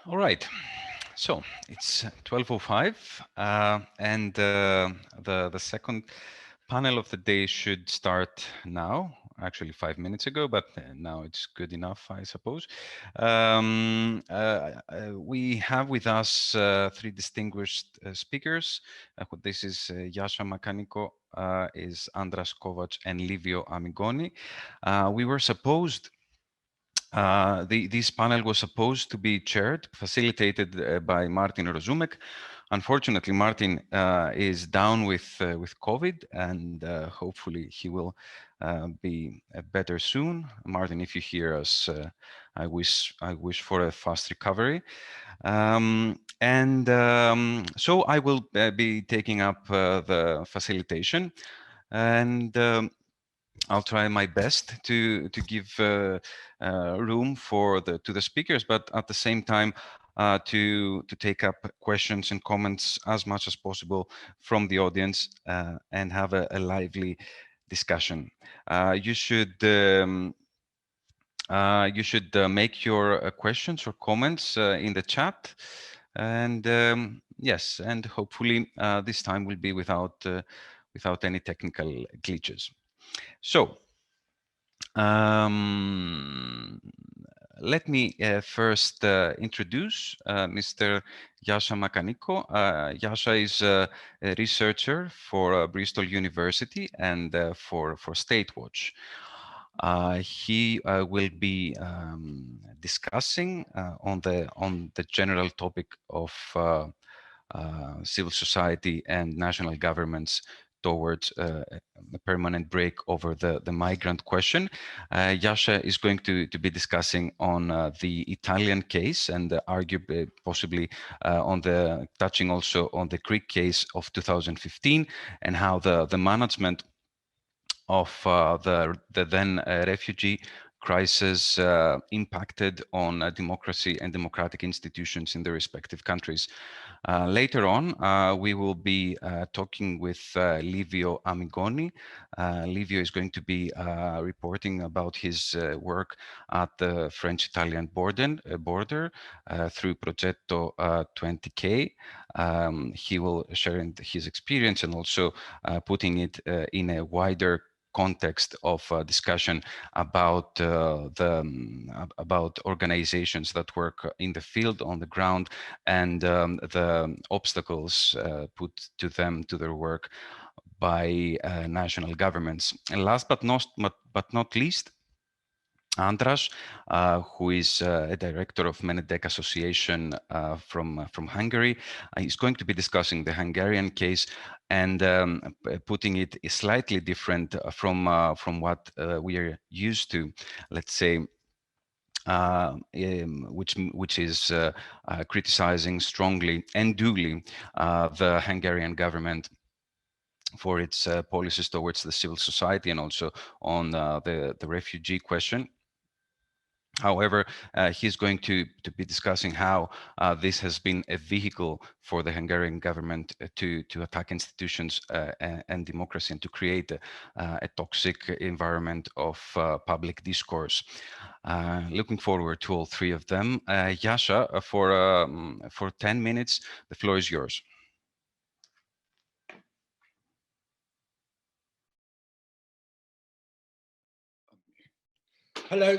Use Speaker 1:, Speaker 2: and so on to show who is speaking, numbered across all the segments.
Speaker 1: All right. So it's 12:05, and the second panel of the day should start now. Actually, 5 minutes ago, but now it's good enough, I suppose. We have with us three distinguished speakers. This is Yasha Makaniko, is Andras Kovac, and Livio Amigoni. We were supposed this panel was supposed to be chaired, facilitated by Martin Rozumek. Unfortunately, Martin is down with COVID, and hopefully he will be better soon. Martin, if you hear us, I wish for a fast recovery. So I will be taking up the facilitation, and I'll try my best to give room for to the speakers, but at the same time to take up questions and comments as much as possible from the audience and have a lively discussion. You should make your questions or comments in the chat, and yes, and hopefully this time will be without any technical glitches. So let me first introduce Mr. Yasha Makaniko. Yasha is a researcher for Bristol University and for State Watch. He will be discussing on the general topic of civil society and national governments towards a permanent break over the migrant question. Yasha is going to be discussing on the Italian case and arguably possibly touching also on the Greek case of 2015 and how the management of the then refugee crisis impacted on democracy and democratic institutions in the respective countries. Later on, we will be talking with Livio Amigoni. Livio is going to be reporting about his work at the French-Italian border through Progetto 20K. He will share his experience and also putting it in a wider context of discussion about about organizations that work in the field on the ground and the obstacles put to their work by national governments. And last but not least, Andras, who is a director of Menedek Association from Hungary, is going to be discussing the Hungarian case and putting it slightly different from what we are used to, let's say, which is criticizing strongly and duly the Hungarian government for its policies towards the civil society and also on the refugee question. However, he's going to be discussing how this has been a vehicle for the Hungarian government to attack institutions and democracy and to create a toxic environment of public discourse. Looking forward to all three of them. Yasha, for 10 minutes, the floor is yours.
Speaker 2: Hello.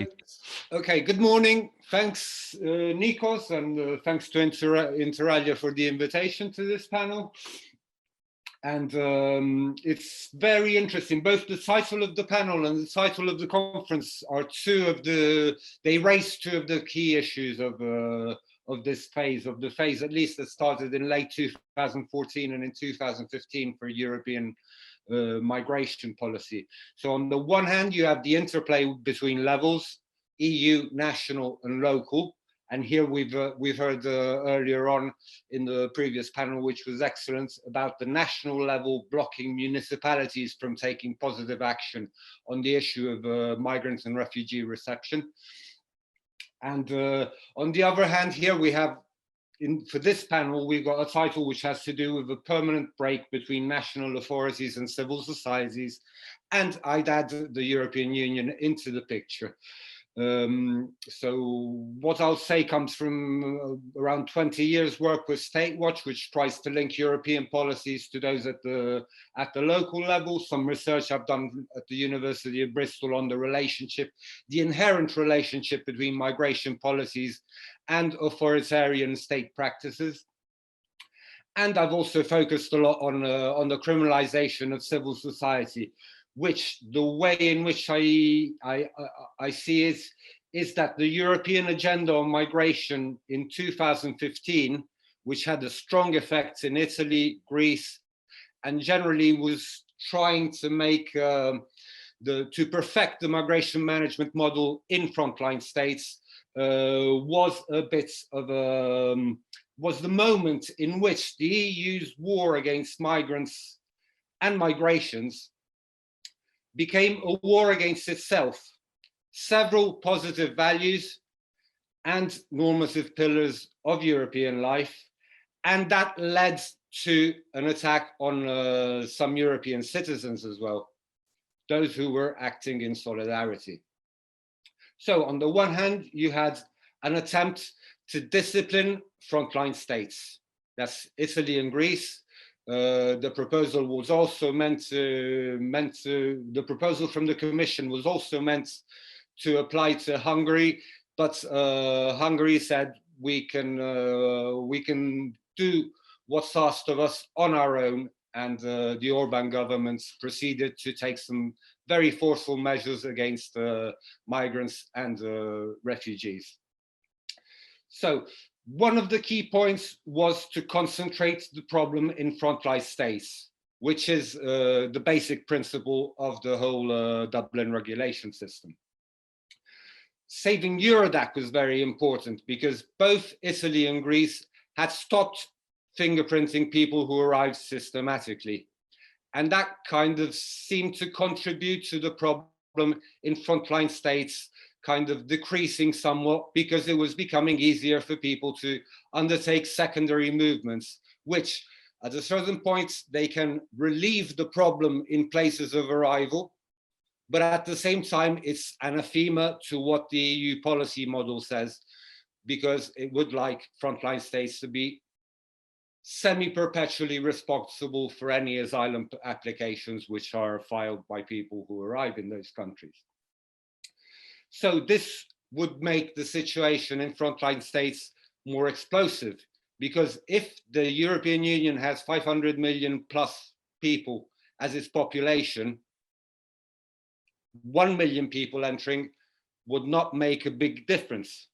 Speaker 2: Okay, good morning. Thanks, Nikos, and thanks to Interalia for the invitation to this panel. And it's very interesting. Both the title of the panel and the title of the conference are they raise two of the key issues of this phase, at least that started in late 2014 and in 2015 for European migration policy. So on the one hand, you have the interplay between levels, EU, national and local. And here we've heard earlier on in the previous panel, which was excellent, about the national level blocking municipalities from taking positive action on the issue of migrants and refugee reception. And on the other hand, here we have, for this panel, we've got a title which has to do with a permanent break between national authorities and civil societies, and I'd add the European Union into the picture. So what I'll say comes from around 20 years work with State Watch, which tries to link European policies to those at the local level. Some research I've done at the University of Bristol on the relationship, the inherent relationship between migration policies and authoritarian state practices. And I've also focused a lot on the criminalisation of civil society, which the way in which I see is that the European agenda on migration in 2015, which had a strong effect in Italy, Greece, and generally was trying to make to perfect the migration management model in frontline states, was a bit of a was the moment in which the EU's war against migrants and migrations became a war against itself. Several positive values and normative pillars of European life, and that led to an attack on some European citizens as well, those who were acting in solidarity. So on the one hand, you had an attempt to discipline frontline states. That's Italy and Greece. The proposal was also the proposal from the Commission was also meant to apply to Hungary, but Hungary said we can do what's asked of us on our own, and the Orban government proceeded to take some very forceful measures against migrants and refugees. So one of the key points was to concentrate the problem in frontline states, which is the basic principle of the whole Dublin regulation system. Saving Eurodac was very important because both Italy and Greece had stopped fingerprinting people who arrived systematically. And that kind of seemed to contribute to the problem in frontline states kind of decreasing somewhat because it was becoming easier for people to undertake secondary movements, which at a certain point, they can relieve the problem in places of arrival, but at the same time, it's anathema to what the EU policy model says, because it would like frontline states to be semi-perpetually responsible for any asylum applications which are filed by people who arrive in those countries. So this would make the situation in frontline states more explosive, because if the European Union has 500 million plus people as its population, 1 million people entering would not make a big difference.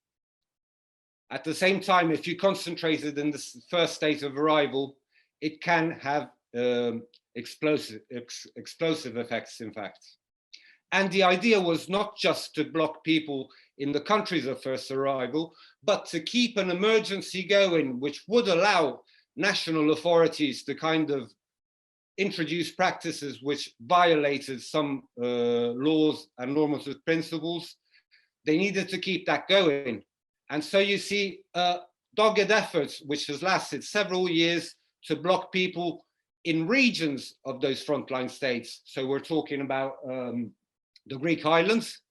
Speaker 2: At the same time, if you concentrate it in the first state of arrival, it can have explosive effects, in fact. And the idea was not just to block people in the countries of first arrival, but to keep an emergency going, which would allow national authorities to kind of introduce practices which violated some laws and normative principles. They needed to keep that going. And so you see dogged efforts, which has lasted several years, to block people in regions of those frontline states. So we're talking about the Greek islands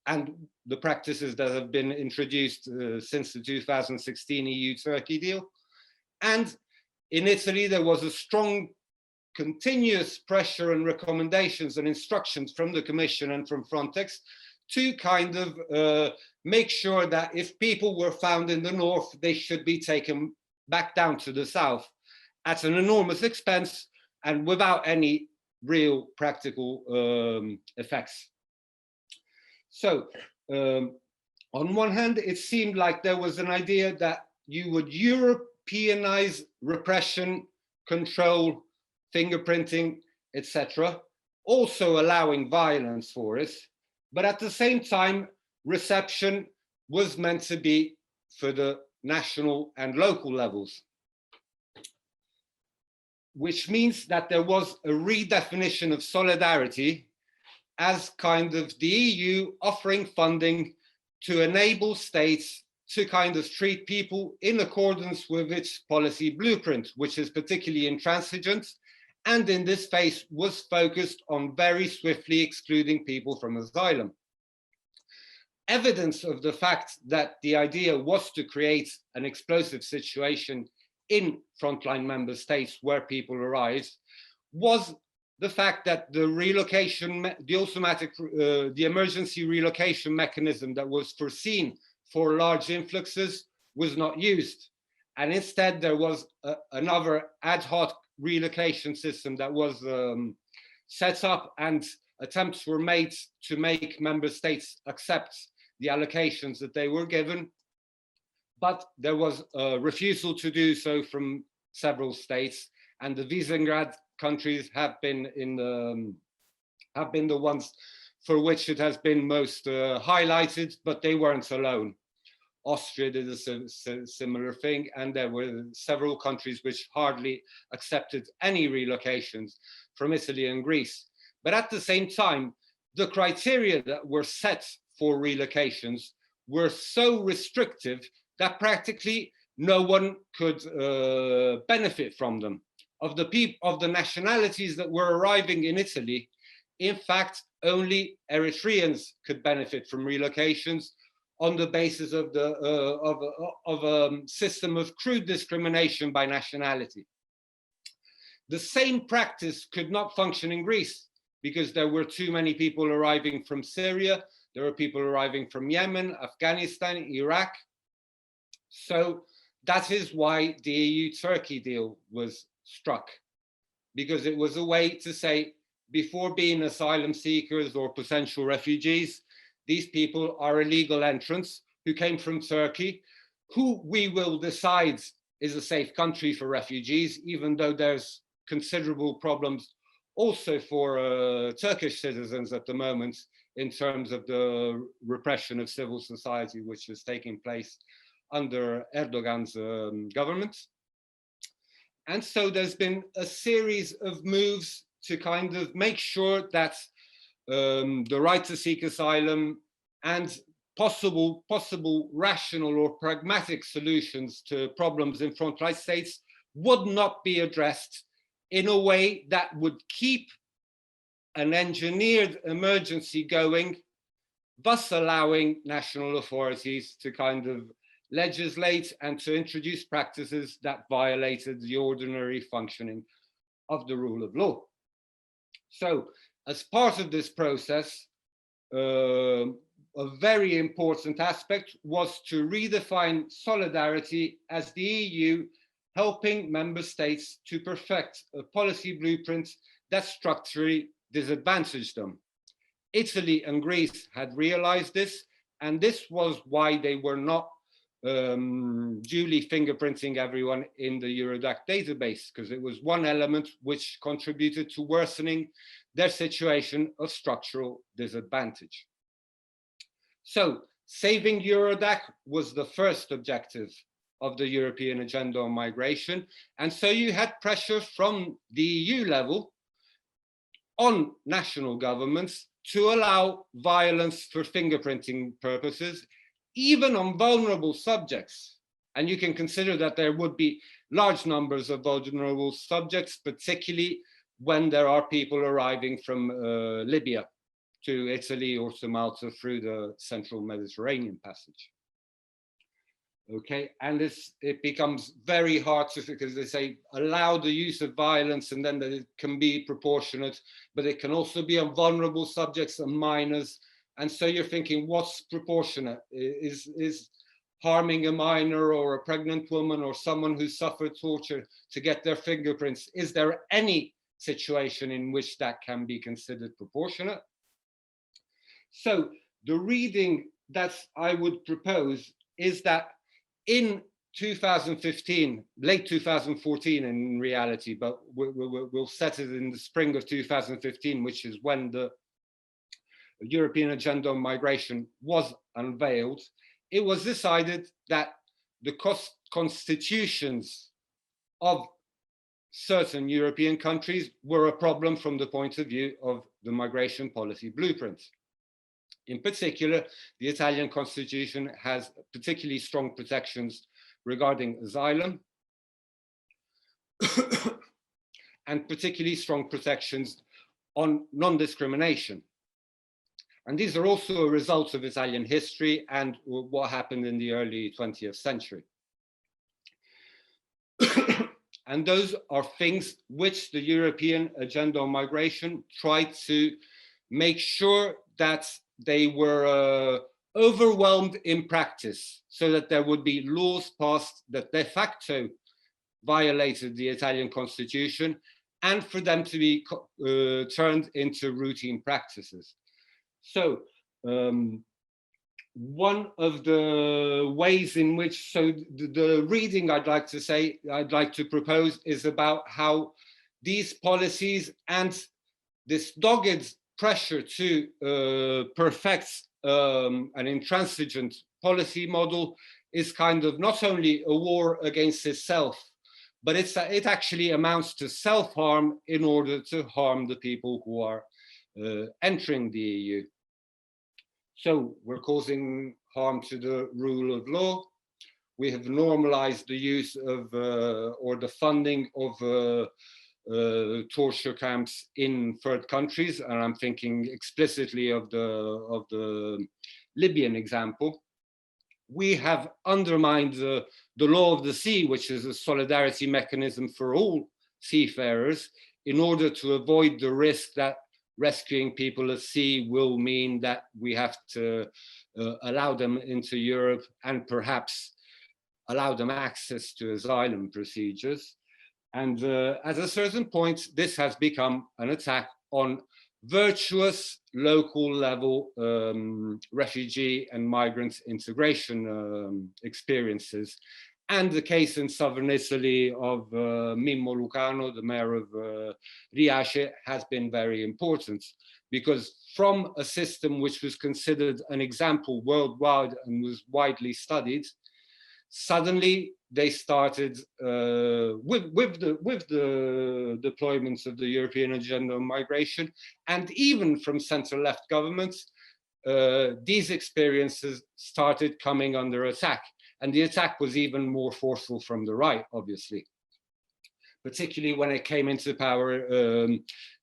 Speaker 2: and the practices that have been introduced since the 2016 EU-Turkey deal. And in Italy, there was a strong continuous pressure and recommendations and instructions from the Commission and from Frontex to kind of make sure that if people were found in the north, they should be taken back down to the south at an enormous expense and without any real practical effects. So on one hand, it seemed like there was an idea that you would Europeanize repression, control, fingerprinting, etc., also allowing violence for it. But at the same time, reception was meant to be for the national and local levels, which means that there was a redefinition of solidarity as kind of the EU offering funding to enable states to kind of treat people in accordance with its policy blueprint, which is particularly intransigent, and in this phase was focused on very swiftly excluding people from asylum. evidence of the fact that the idea was to create an explosive situation in frontline member states where people arrived was the fact that the relocation, the emergency relocation mechanism that was foreseen for large influxes was not used. And instead there was another ad hoc relocation system that was set up, and attempts were made to make member states accept the allocations that they were given. But there was a refusal to do so from several states, and the Visegrad countries have been the ones for which it has been most highlighted, but they weren't alone. Austria did a similar thing, and there were several countries which hardly accepted any relocations from Italy and Greece. But at the same time, the criteria that were set for relocations were so restrictive that practically no one could benefit from them. Of the nationalities that were arriving in Italy, in fact, only Eritreans could benefit from relocations on the basis of a system of crude discrimination by nationality. The same practice could not function in Greece because there were too many people arriving from Syria, there were people arriving from Yemen, Afghanistan, Iraq. So that is why the EU-Turkey deal was struck, because it was a way to say, before being asylum seekers or potential refugees, these people are illegal entrants who came from Turkey, who we will decide is a safe country for refugees, even though there's considerable problems also for Turkish citizens at the moment in terms of the repression of civil society, which is taking place under Erdogan's government. And so there's been a series of moves to kind of make sure that the right to seek asylum and possible rational or pragmatic solutions to problems in frontline states would not be addressed in a way that would keep an engineered emergency going, thus allowing national authorities to kind of legislate and to introduce practices that violated the ordinary functioning of the rule of law. So, as part of this process, a very important aspect was to redefine solidarity as the EU helping member states to perfect a policy blueprint that structurally disadvantaged them. Italy and Greece had realized this, and this was why they were not duly fingerprinting everyone in the Eurodac database, because it was one element which contributed to worsening their situation of structural disadvantage. So, saving Eurodac was the first objective of the European agenda on migration, and so you had pressure from the EU level on national governments to allow violence for fingerprinting purposes, even on vulnerable subjects. And you can consider that there would be large numbers of vulnerable subjects, particularly when there are people arriving from Libya to Italy or to Malta through the central Mediterranean passage. Okay, and it becomes very hard to, because they say allow the use of violence and then that it can be proportionate, but it can also be on vulnerable subjects and minors. And so you're thinking, what's proportionate? Is harming a minor or a pregnant woman or someone who suffered torture to get their fingerprints? Is there any situation in which that can be considered proportionate? So the reading that I would propose is that in 2015, late 2014 in reality, but we'll set it in the spring of 2015, which is when the European agenda on migration was unveiled, it was decided that the constitutions of certain European countries were a problem from the point of view of the migration policy blueprint. In particular, the Italian constitution has particularly strong protections regarding asylum and particularly strong protections on non-discrimination. And these are also a result of Italian history and what happened in the early 20th century. And those are things which the European agenda on migration tried to make sure that they were overwhelmed in practice, so that there would be laws passed that de facto violated the Italian constitution, and for them to be turned into routine practices. So one of the ways in which, so the reading I'd like to propose is about how these policies and this dogged pressure to perfect an intransigent policy model is kind of not only a war against itself, but it actually amounts to self-harm in order to harm the people who are entering the EU. So we're causing harm to the rule of law. We have normalized the use of or the funding of torture camps in third countries, and I'm thinking explicitly of the Libyan example. We have undermined the law of the sea, which is a solidarity mechanism for all seafarers, in order to avoid the risk that rescuing people at sea will mean that we have to allow them into Europe and perhaps allow them access to asylum procedures. And at a certain point, this has become an attack on virtuous local level refugee and migrant integration experiences. And the case in southern Italy of Mimmo Lucano, the mayor of Riace, has been very important, because from a system which was considered an example worldwide and was widely studied, suddenly they started with the deployments of the European agenda on migration, and even from center-left governments, these experiences started coming under attack. And the attack was even more forceful from the right, obviously, particularly when it came into power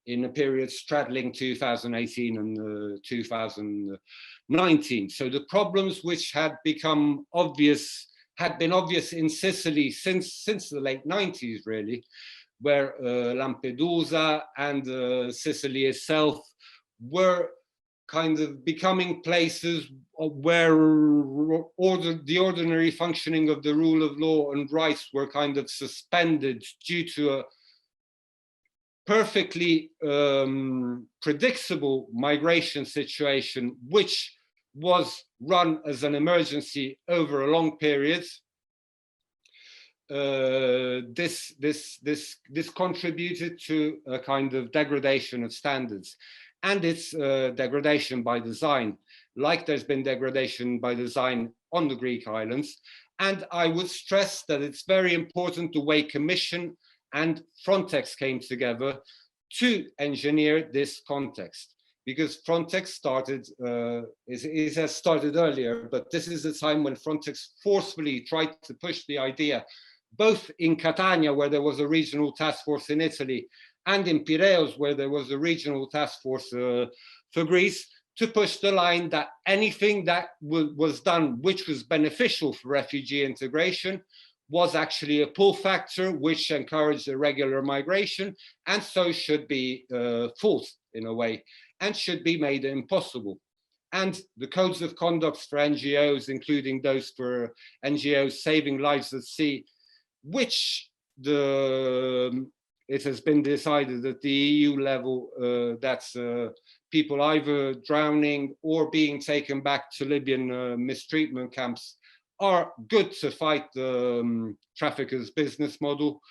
Speaker 2: in a period straddling 2018 and 2019. So the problems which had become obvious, had been obvious in Sicily since the late 90s, really, where Lampedusa and Sicily itself were kind of becoming places where the ordinary functioning of the rule of law and rights were kind of suspended due to a perfectly predictable migration situation, which was run as an emergency over a long period. This contributed to a kind of degradation of standards, and it's degradation by design, like there's been degradation by design on the Greek islands. And I would stress that it's very important the way Commission and Frontex came together to engineer this context, because Frontex started, it has started earlier, but this is a time when Frontex forcefully tried to push the idea, both in Catania, where there was a regional task force in Italy, and in Piraeus, where there was a regional task force for Greece, to push the line that anything that was done which was beneficial for refugee integration was actually a pull factor which encouraged irregular migration, and so should be forced in a way, and should be made impossible. And the codes of conduct for NGOs, including those for NGOs saving lives at sea, which it has been decided at the EU level that people either drowning or being taken back to Libyan mistreatment camps are good to fight the traffickers' business model.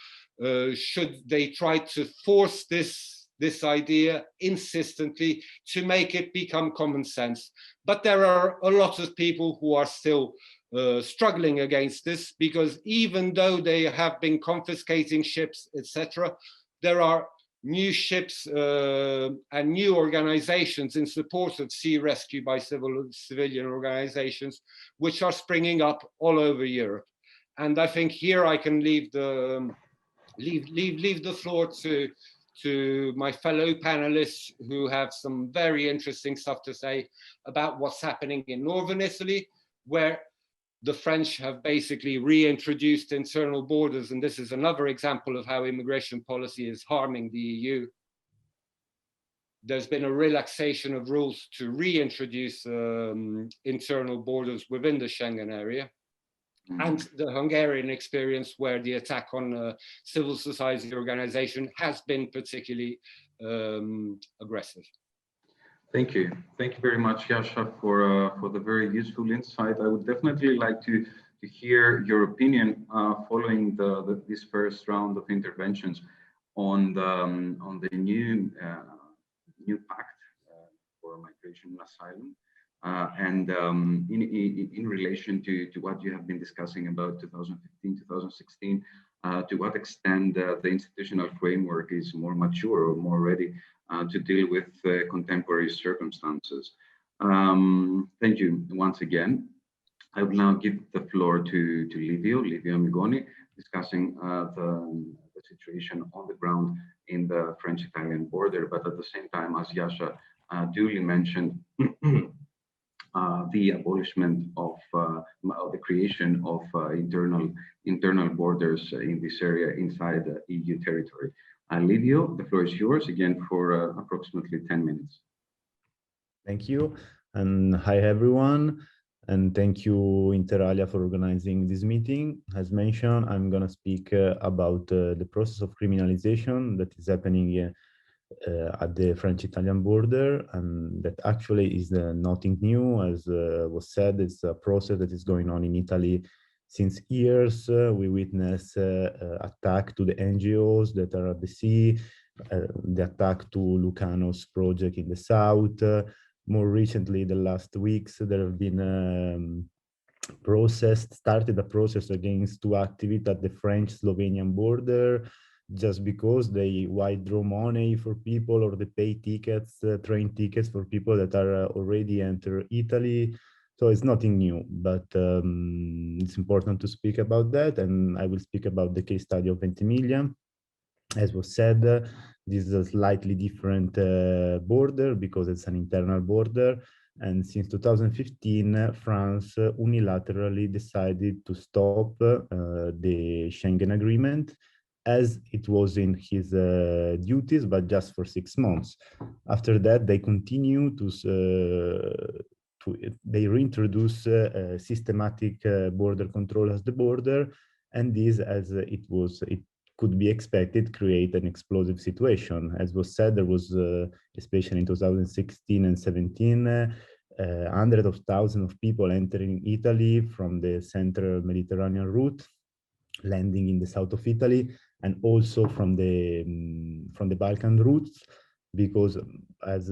Speaker 2: Should they try to force this idea insistently to make it become common sense? But there are a lot of people who are still struggling against this, because even though they have been confiscating ships, etc., there are new ships and new organizations in support of sea rescue by civilian organizations, which are springing up all over Europe. And I think here I can leave the floor to to my fellow panelists who have some very interesting stuff to say about what's happening in northern Italy, where the French have basically reintroduced internal borders. And this is another example of how immigration policy is harming the EU. There's been a relaxation of rules to reintroduce internal borders within the Schengen area. And the Hungarian experience, where the attack on civil society organization has been particularly aggressive.
Speaker 3: Thank you. Thank you very much, Jascha, for the very useful insight. I would definitely like to hear your opinion following this first round of interventions on the new pact for migration and asylum, and in relation to what you have been discussing about 2015, 2016, to what extent the institutional framework is more mature or more ready to deal with contemporary circumstances. Thank you once again. I will now give the floor to Livio Amigoni, discussing the situation on the ground in the French-Italian border, but at the same time, as Jascha duly mentioned, the abolishment of the creation of internal borders in this area inside the EU territory. Livio, the floor is yours again for approximately 10 minutes.
Speaker 4: Thank you, and hi everyone, and thank you Inter Alia for organizing this meeting. As mentioned, I'm going to speak about the process of criminalization that is happening at the French-Italian border, and that actually is nothing new. As was said, it's a process that is going on in Italy since years. We witness attack to the NGOs that are at the sea, the attack to Lucano's project in the south. More recently, the last weeks, there have been started a process against two activists at the French-Slovenian border, just because they withdraw money for people or they pay tickets, train tickets for people that are already entered Italy. So it's nothing new, but it's important to speak about that. And I will speak about the case study of Ventimiglia. As was said, this is a slightly different border because it's an internal border. And since 2015, France unilaterally decided to stop the Schengen Agreement, as it was in his duties, but just for 6 months. After that, they continue they reintroduce systematic border control as the border, and this, as it could be expected, create an explosive situation. As was said, there was, especially in 2016 and 17, hundreds of thousands of people entering Italy from the central Mediterranean route, landing in the south of Italy, and also from the Balkan routes, because as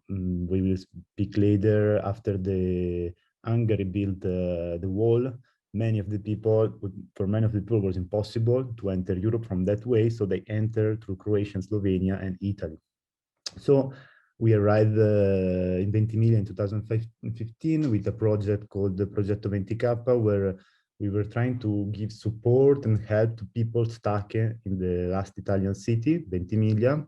Speaker 4: we will speak later, after the Hungary built the wall, for many of the people it was impossible to enter Europe from that way, so they entered through Croatia, Slovenia, and Italy. So we arrived in Ventimiglia in 2015 with a project called the Progetto 20K, where we were trying to give support and help to people stuck in the last Italian city, Ventimiglia.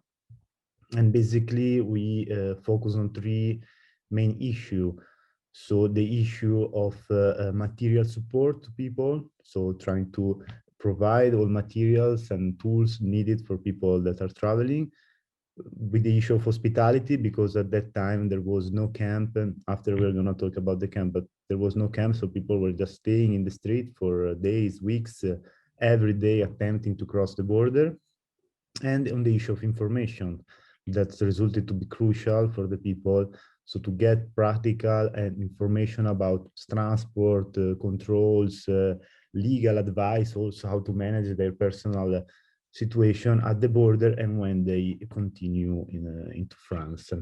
Speaker 4: And basically, we focus on 3 main issues. So the issue of material support to people, so trying to provide all materials and tools needed for people that are traveling, with the issue of hospitality, because at that time there was no camp, and after we're going to talk about the camp, but there was no camp, so people were just staying in the street for days, weeks, every day attempting to cross the border. And on the issue of information, that's resulted to be crucial for the people, so to get practical and information about transport, controls, legal advice, also how to manage their personal situation at the border and when they continue into France.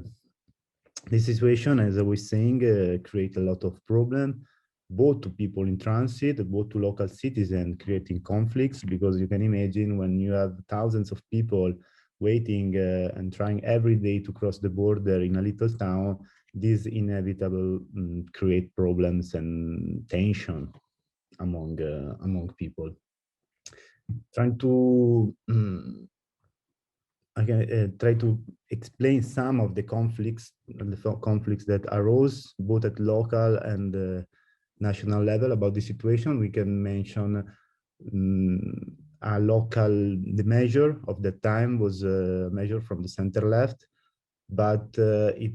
Speaker 4: This situation, as I was saying, create a lot of problems, both to people in transit, both to local citizens, creating conflicts, because you can imagine when you have thousands of people waiting and trying every day to cross the border in a little town, this inevitable create problems and tension among people. Trying to I can try to explain some of the conflicts that arose both at local and national level about the situation. We can mention a local, the measure of the time was a measure from the center left, but it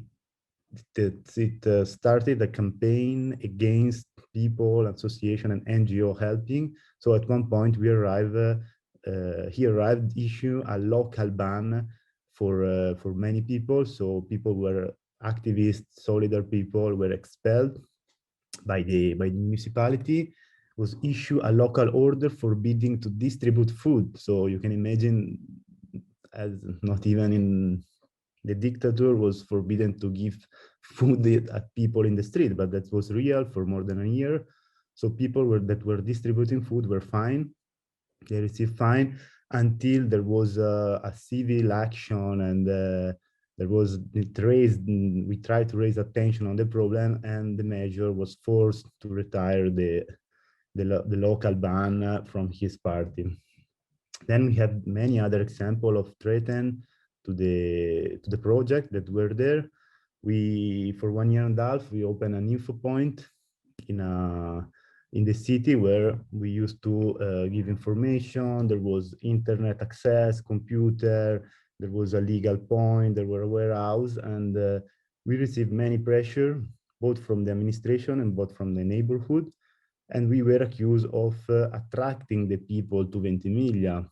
Speaker 4: started a campaign against people, association, and NGO helping. So at one point he arrived issue a local ban for many people. So people were activists, solidarity people were expelled by the municipality. Was issue a local order forbidding to distribute food. So you can imagine, as not even in the dictator was forbidden to give food at people in the street, but that was real for more than a year. So people that were distributing food were fined. They received fine until there was a civil action, and we tried to raise attention on the problem, and the measure was forced to retire the local ban from his party. Then we have many other examples of threats to the project that were there. For 1 year and a half, we opened an info point in the city where we used to give information. There was internet access, computer, there was a legal point, there were a warehouse, and we received many pressure, both from the administration and both from the neighborhood. And we were accused of attracting the people to Ventimiglia,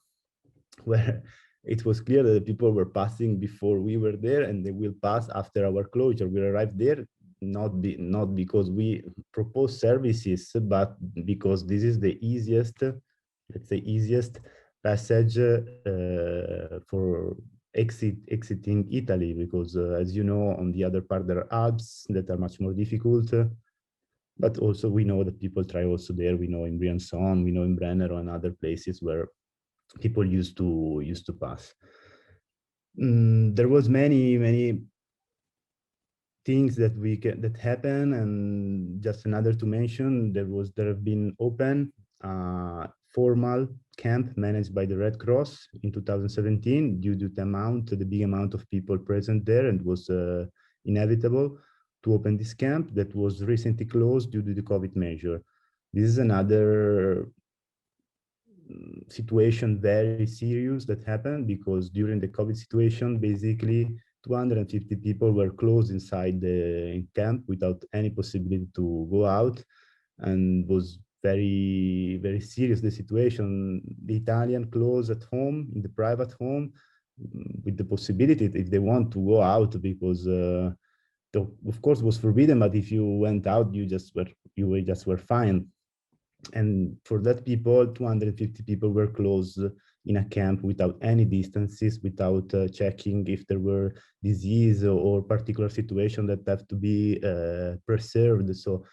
Speaker 4: where it was clear that the people were passing before we were there, and they will pass after our closure. We arrived there not because we propose services, but because this is the easiest, let's say, easiest passage for exiting Italy, because as you know, on the other part there are Alps that are much more difficult. But also we know that people try also there. We know in Briançon, we know in Brennero and other places where people used to pass. There was many things that happen, and just another to mention, there have been open formal camp managed by the Red Cross in 2017 due to the big amount of people present there, and it was inevitable to open this camp that was recently closed due to the COVID measure. This is another situation very serious that happened, because during the COVID situation, basically 250 people were closed inside the camp without any possibility to go out, and was very, very serious, the situation. The Italian closed at home, in the private home, with the possibility if they want to go out, because of course was forbidden, but if you went out, you just were fined. And for that people, 250 people were closed in a camp without any distances, without checking if there were disease or particular situation that have to be preserved. So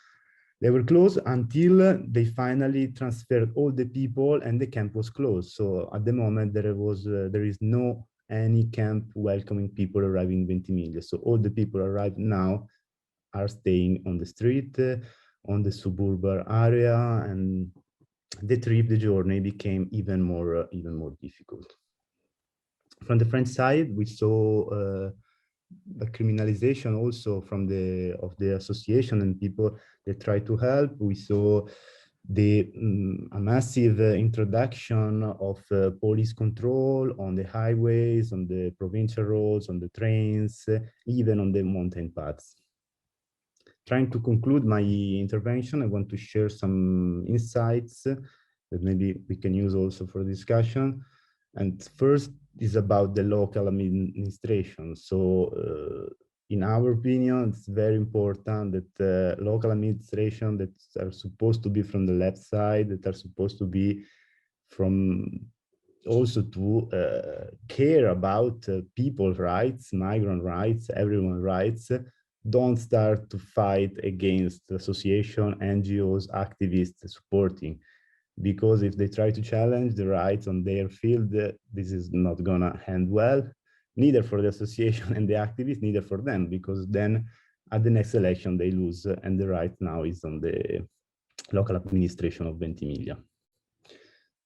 Speaker 4: they were closed until they finally transferred all the people, and the camp was closed. So at the moment there is no any camp welcoming people arriving in Ventimiglia. So all the people arrived now are staying on the street, on the suburban area, and the journey became even more difficult. From the French side, we saw the criminalisation also of the association and people that try to help. We saw a massive introduction of police control on the highways, on the provincial roads, on the trains, even on the mountain paths. Trying to conclude my intervention, I want to share some insights that maybe we can use also for discussion. And first is about the local administration. So in our opinion, it's very important that local administration that are supposed to be from the left side, that are supposed to be from also to care about people's rights, migrant rights, everyone's rights, don't start to fight against association, NGOs, activists supporting. Because if they try to challenge the rights on their field, this is not gonna end well, neither for the association and the activists, neither for them, because then at the next election they lose, and the right now is on the local administration of Ventimiglia.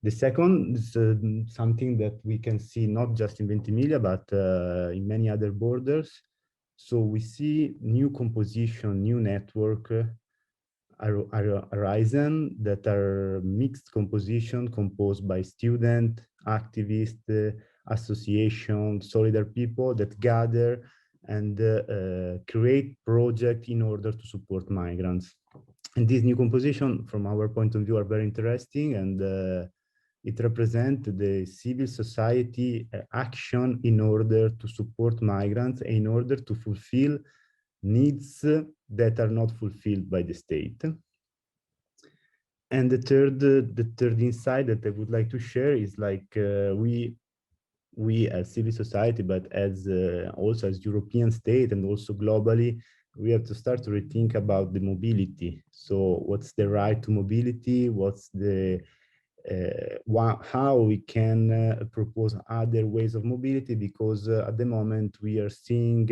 Speaker 4: The second is something that we can see not just in Ventimiglia, but in many other borders. So we see new composition, new network arisen that are mixed composition composed by student, activists, association, solidar people that gather and create projects in order to support migrants. And this new composition, from our point of view, are very interesting, and it represents the civil society action in order to support migrants, in order to fulfill needs that are not fulfilled by the state. And the third insight that I would like to share is like we as civil society, but as also as European state and also globally, we have to start to rethink about the mobility. So what's the right to mobility? What's the how we can propose other ways of mobility? Because at the moment we are seeing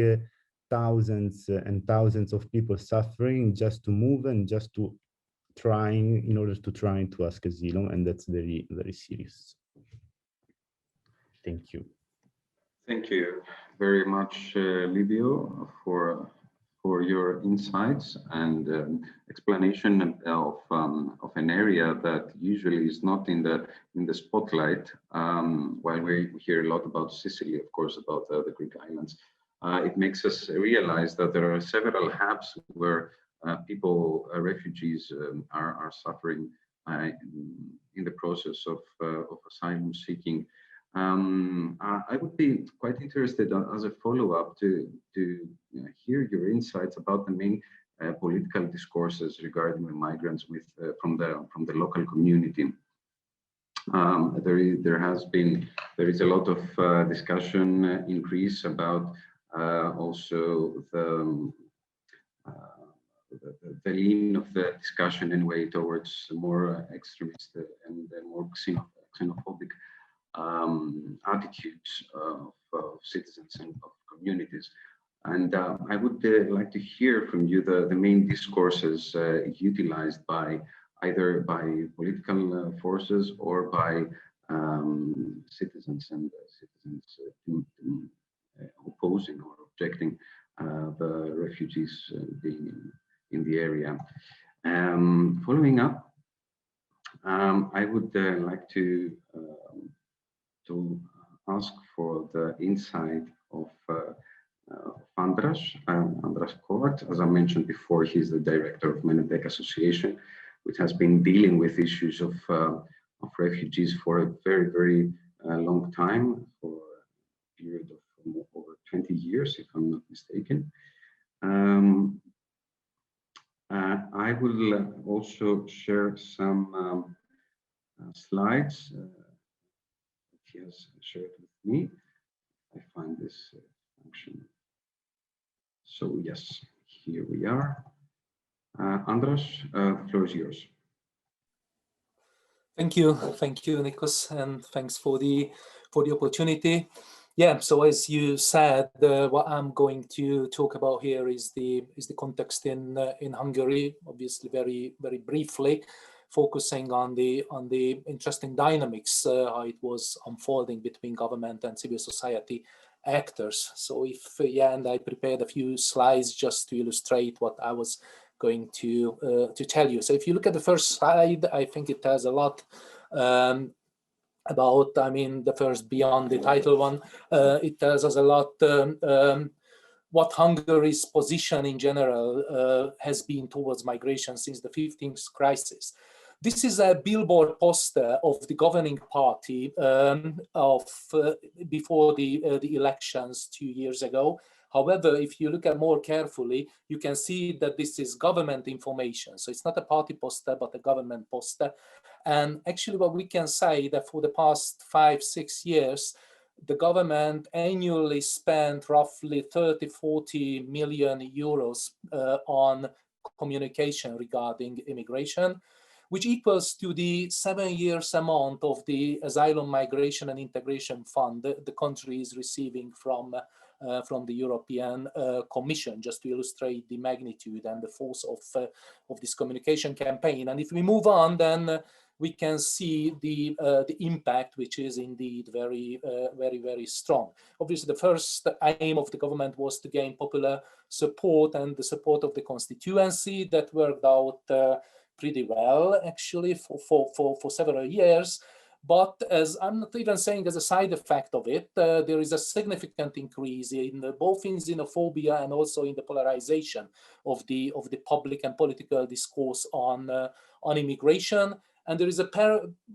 Speaker 4: thousands and thousands of people suffering just to move and just to trying in order to try to ask asylum, and that's very, very serious. Thank you.
Speaker 3: Thank you very much, Livio, for your insights and explanation of an area that usually is not in the spotlight. While we hear a lot about Sicily, of course, about the Greek islands, it makes us realize that there are several hubs where people, refugees, are suffering in the process of asylum seeking. I would be quite interested as a follow-up to hear your insights about the main political discourses regarding the migrants from the local community. There is a lot of discussion in Greece about also the lean of the discussion anyway towards more extremist and more xenophobic attitudes of citizens and of communities. And I would like to hear from you the main discourses utilized by either by political forces or by citizens and citizens opposing or objecting the refugees being in the area. Following up, I would like to ask for the insight of Andras Kovac. As I mentioned before, he's the director of Menedek Association, which has been dealing with issues of refugees for a very, very long time, for a period of over 20 years, if I'm not mistaken. I will also share some slides that he has shared with me. I find this function. So yes, here we are. Andras, the floor is yours.
Speaker 5: Thank you, Nikos, and thanks for the opportunity. Yeah, so as you said, what I'm going to talk about here is the context in Hungary. Obviously, very briefly, focusing on the interesting dynamics how it was unfolding between government and civil society actors. So and I prepared a few slides just to illustrate what I was going to tell you. So if you look at the first slide, I think it has a lot about, I mean, the first beyond the title one, it tells us a lot what Hungary's position in general has been towards migration since the 15th crisis. This is a billboard poster of the governing party before the elections 2 years ago. However, if you look at more carefully, you can see that this is government information. So it's not a party poster, but a government poster. And actually what we can say that for the past 5-6 years, the government annually spent roughly 30-40 million euros on communication regarding immigration, which equals to the 7 years amount of the Asylum, Migration and Integration Fund the country is receiving from the European Commission, just to illustrate the magnitude and the force of this communication campaign. And if we move on, then we can see the impact, which is indeed very, very strong. Obviously, the first aim of the government was to gain popular support and the support of the constituency. That worked out pretty well, actually, for several years. But as I'm not even saying as a side effect of it, there is a significant increase in both in xenophobia and also in the polarization of the public and political discourse on immigration. And there is a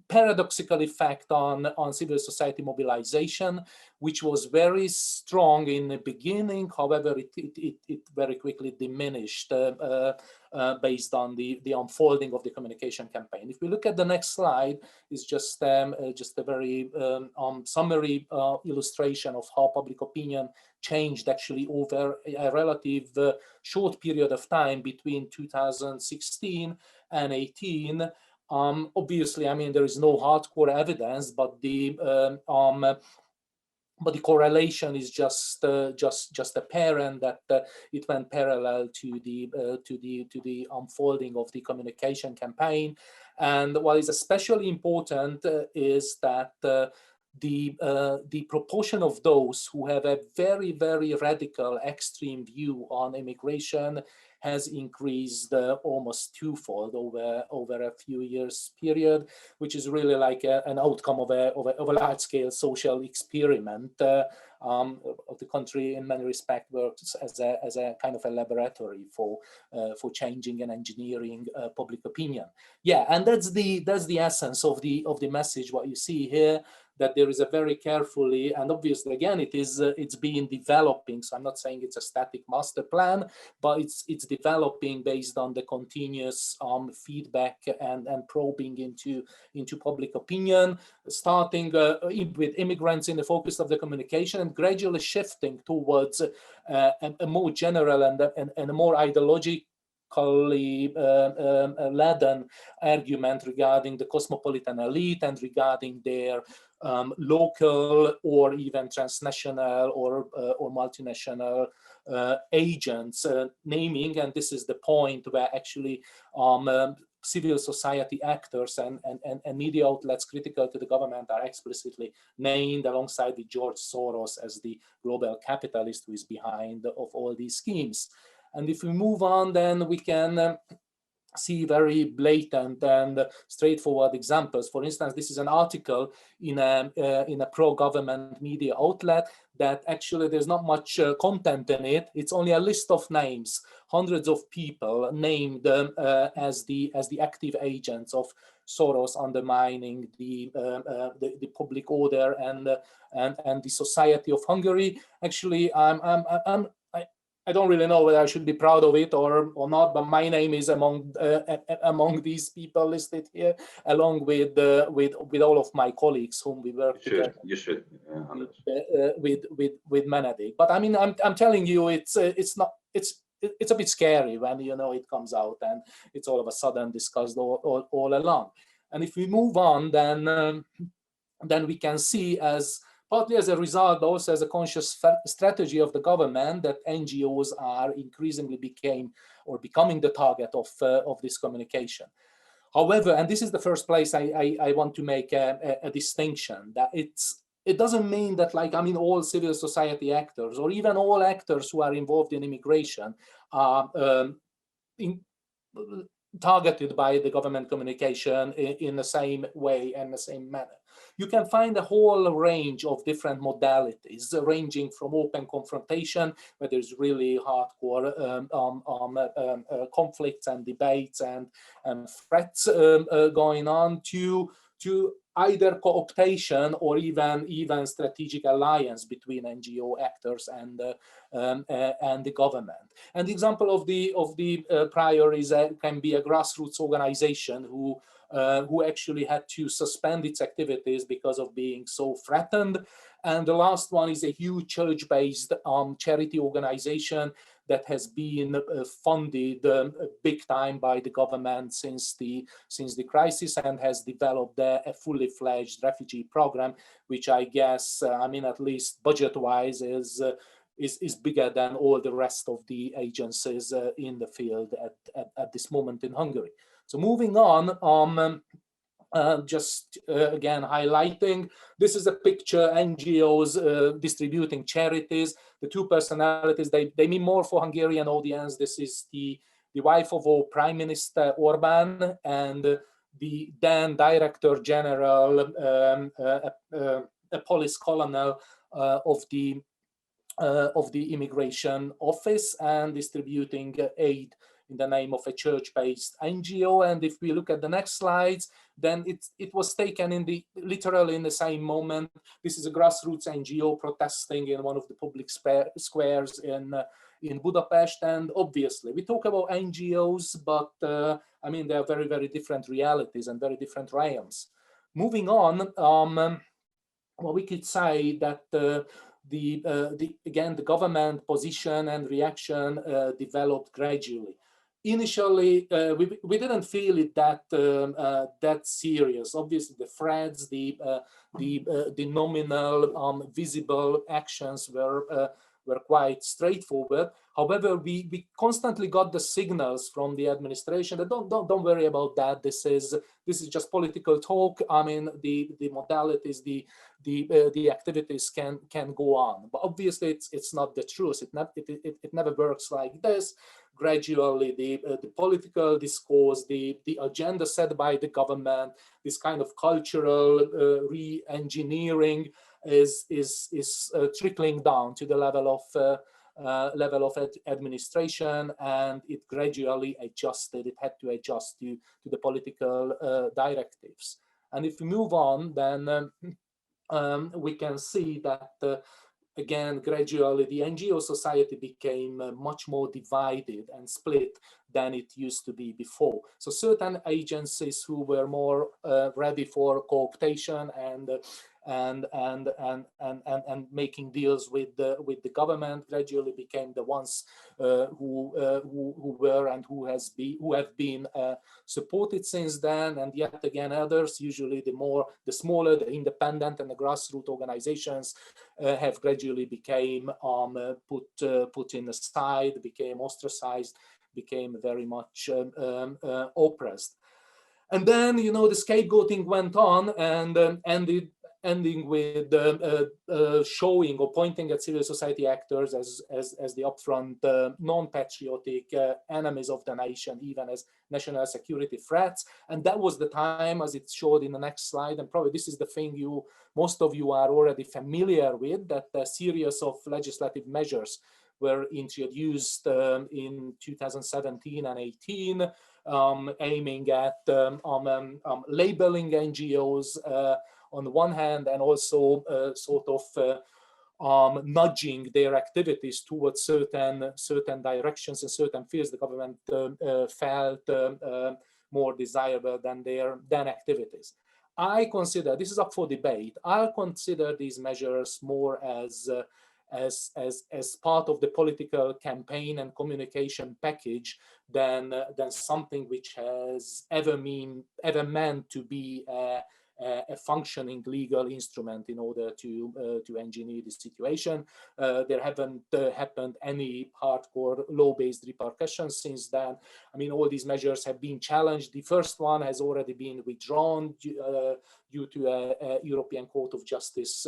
Speaker 5: paradoxical effect on civil society mobilization, which was very strong in the beginning. However, it very quickly diminished based on the unfolding of the communication campaign. If we look at the next slide, it's just a very summary illustration of how public opinion changed actually over a relative short period of time between 2016 and 18. Obviously, I mean, there is no hardcore evidence, but the correlation is just apparent that it went parallel to the unfolding of the communication campaign. And what is especially important is that the proportion of those who have a very, very radical extreme view on immigration has increased almost twofold over a few years period, which is really like an outcome of a large-scale social experiment. Of the country in many respects works as a kind of a laboratory for changing and engineering public opinion. Yeah, and that's the essence of the message. What you see here, that there is a very carefully, and obviously again it's been developing. So I'm not saying it's a static master plan, but it's developing based on the continuous feedback and probing into public opinion, starting with immigrants in the focus of the communication and gradually shifting towards a more general and a more ideologically laden argument regarding the cosmopolitan elite and regarding their local or even transnational or multinational agents, naming, and this is the point where actually civil society actors and media outlets critical to the government are explicitly named alongside with George Soros as the global capitalist who is behind of all these schemes. And if we move on, then we can see very blatant and straightforward examples. For instance, this is an article in a pro-government media outlet that actually there's not much content in it. It's only a list of names, hundreds of people named as the active agents of Soros undermining the public order and the society of Hungary. Actually, I don't really know whether I should be proud of it or not, but my name is among these people listed here, along with all of my colleagues whom we work together.
Speaker 3: You should.
Speaker 5: With Menedik. But I mean, I'm telling you, it's a bit scary when it comes out and it's all of a sudden discussed all along. And if we move on, then we can see partly as a result, also as a conscious strategy of the government, that NGOs are increasingly becoming the target of this communication. However, and this is the first place I want to make a distinction, that it doesn't mean that all civil society actors or even all actors who are involved in immigration are targeted by the government communication in the same way and the same manner. You can find a whole range of different modalities, ranging from open confrontation, where there's really hardcore conflicts and debates and threats going on, to either cooptation or even strategic alliance between NGO actors and the government. And the example of the prior can be a grassroots organization who actually had to suspend its activities because of being so threatened. And the last one is a huge church-based charity organization that has been funded big time by the government since the crisis, and has developed a fully fledged refugee program, which I guess, at least budget-wise, is bigger than all the rest of the agencies in the field at this moment in Hungary. So moving on, Again highlighting, this is a picture NGOs distributing charities. The two personalities, they mean more for Hungarian audience. This is the wife of our Prime Minister Orbán and the then Director General, a police colonel of the Immigration Office, and distributing aid in the name of a church-based NGO. And if we look at the next slides, then it was taken literally in the same moment. This is a grassroots NGO protesting in one of the public squares in Budapest. And obviously, we talk about NGOs, but I mean, there are very, very different realities and very different realms. Moving on, well, we could say that again, the government position and reaction developed gradually. Initially, we didn't feel it that serious. Obviously, the threats, the nominal, visible actions were quite straightforward. However, we constantly got the signals from the administration that don't worry about that. This is just political talk. I mean, the modalities, the activities can go on. But obviously, it's not the truth. It never works like this. Gradually, the political discourse, the agenda set by the government, this kind of cultural re-engineering is trickling down to the level of administration, and it gradually adjusted. It had to adjust to the political directives. And if we move on, then we can see that again, gradually, the NGO society became much more divided and split than it used to be before. So certain agencies who were more ready for cooptation and making deals with the government gradually became the ones who were and who have been supported since then. And yet again, others, usually the smaller, the independent and the grassroots organizations, have gradually became put in the side, became ostracized, became very much oppressed. And then, you know, the scapegoating went on and ending with showing or pointing at civil society actors as the upfront non-patriotic enemies of the nation, even as national security threats. And that was the time, as it showed in the next slide, and probably this is the thing most of you are already familiar with, that a series of legislative measures were introduced in 2017 and 18, aiming at labeling NGOs on the one hand, and also sort of nudging their activities towards certain directions and certain fields the government felt more desirable than their activities. I consider, this is up for debate, I'll consider these measures more as part of the political campaign and communication package than something which has ever meant to be a functioning legal instrument in order to engineer this situation. There haven't happened any hardcore law-based repercussions since then. I mean, all these measures have been challenged. The first one has already been withdrawn due to a European Court of Justice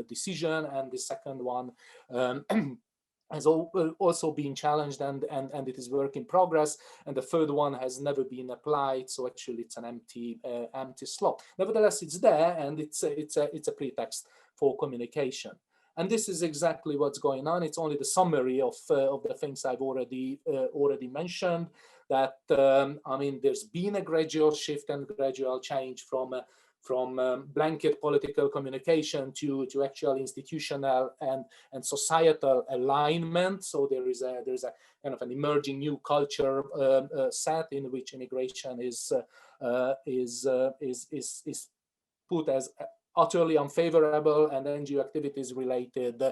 Speaker 5: decision, and the second one has also been challenged, and it is work in progress, and the third one has never been applied, so actually it's an empty slot. Nevertheless, it's there, and it's a pretext for communication. And this is exactly what's going on. It's only the summary of the things I've already mentioned, that I mean, there's been a gradual shift and gradual change from blanket political communication to actual institutional and societal alignment. So there is a kind of an emerging new culture set in which immigration is put as utterly unfavorable, and NGO activities related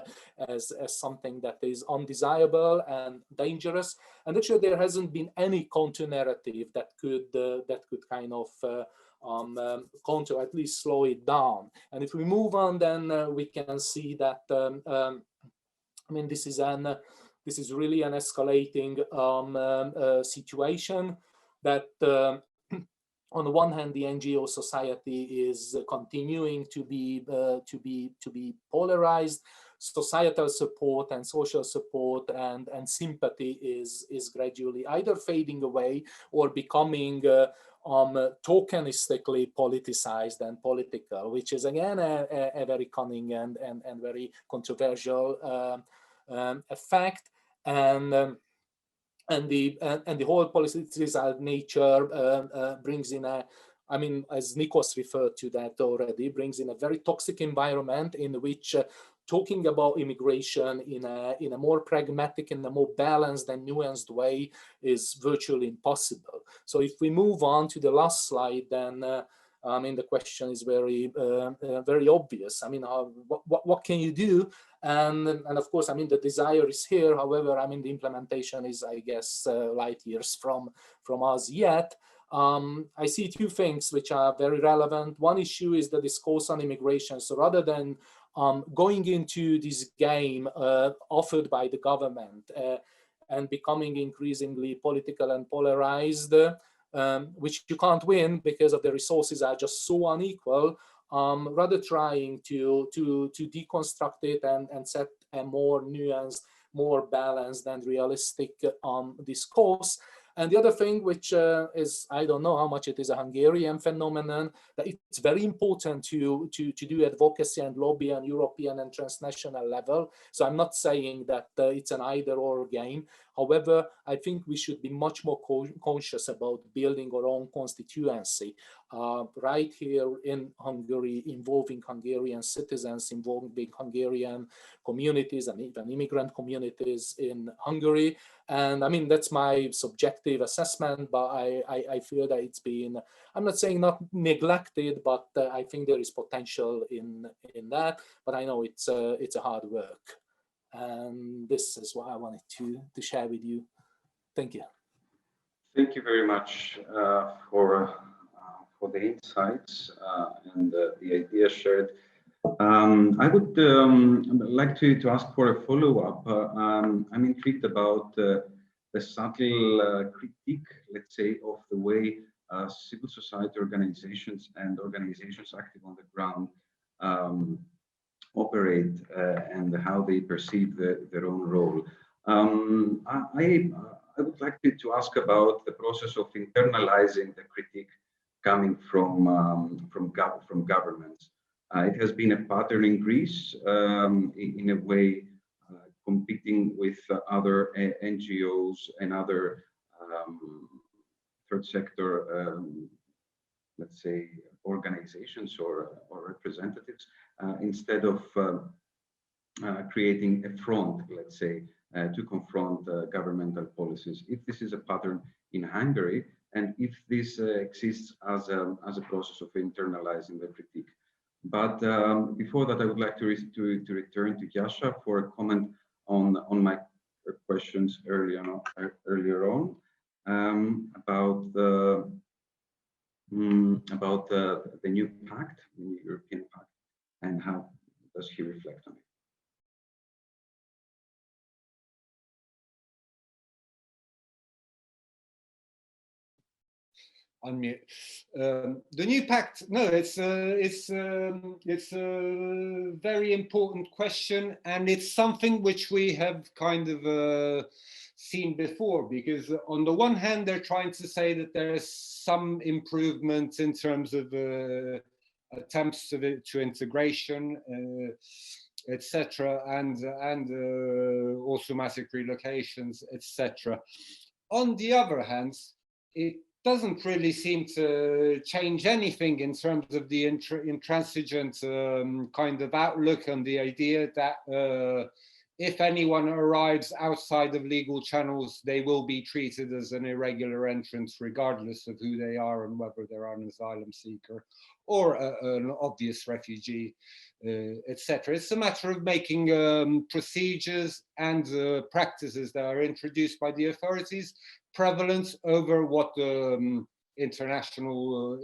Speaker 5: as something that is undesirable and dangerous. And actually, there hasn't been any counter narrative that could kind of counter, at least slow it down. And if we move on, then we can see that I mean, this is really an escalating situation that on the one hand, the NGO society is continuing to be polarized. Societal support and social support and sympathy is gradually either fading away or becoming tokenistically politicized and political, which is again a very cunning and very controversial effect. And the whole politicized nature brings in a, I mean, as Nikos referred to that already, brings in a very toxic environment in which talking about immigration in a more pragmatic and a more balanced and nuanced way is virtually impossible. So if we move on to the last slide, then I mean, the question is very obvious. I mean, what can you do? And of course, I mean, the desire is here. However, I mean, the implementation is, I guess, light years from us yet. I see two things which are very relevant. One issue is the discourse on immigration. So rather than going into this game offered by the government and becoming increasingly political and polarized, which you can't win because of the resources are just so unequal, rather trying to deconstruct it and set a more nuanced, more balanced and realistic discourse. And the other thing, which is, I don't know how much it is a Hungarian phenomenon, that it's very important to do advocacy and lobby on European and transnational level. So I'm not saying that it's an either or game. However, I think we should be much more conscious about building our own constituency right here in Hungary, involving Hungarian citizens, involving Hungarian communities and even immigrant communities in Hungary. And I mean, that's my subjective assessment, but I feel that it's been, I'm not saying not neglected, but I think there is potential in that, but I know it's a hard work. And this is what I wanted to share with you. Thank you.
Speaker 3: Thank you very much for the insights and the ideas shared. I would like to ask for a follow-up. I'm intrigued about the subtle critique, let's say, of the way civil society organizations and organizations active on the ground operate and how they perceive their own role. I would like to ask about the process of internalizing the critique coming from governments. It has been a pattern in Greece, in a way, competing with other NGOs and other third sector, let's say, organizations or representatives, instead of creating a front, let's say, to confront governmental policies. If this is a pattern in Hungary, and if this exists as a process of internalizing the critique. But before that, I would like to return to Jascha for a comment on my questions earlier on about the new pact, the new European pact, and how does he reflect on it?
Speaker 2: Unmute. The new pact, no, it's a very important question, and it's something which we have kind of seen before, because on the one hand, they're trying to say that there's some improvements in terms of attempts to integration, etc., and also massive relocations, etc. On the other hand, it doesn't really seem to change anything in terms of the intransigent kind of outlook on the idea that if anyone arrives outside of legal channels, they will be treated as an irregular entrant, regardless of who they are and whether they're an asylum seeker or an obvious refugee, etc. It's a matter of making procedures and practices that are introduced by the authorities prevalent over what the international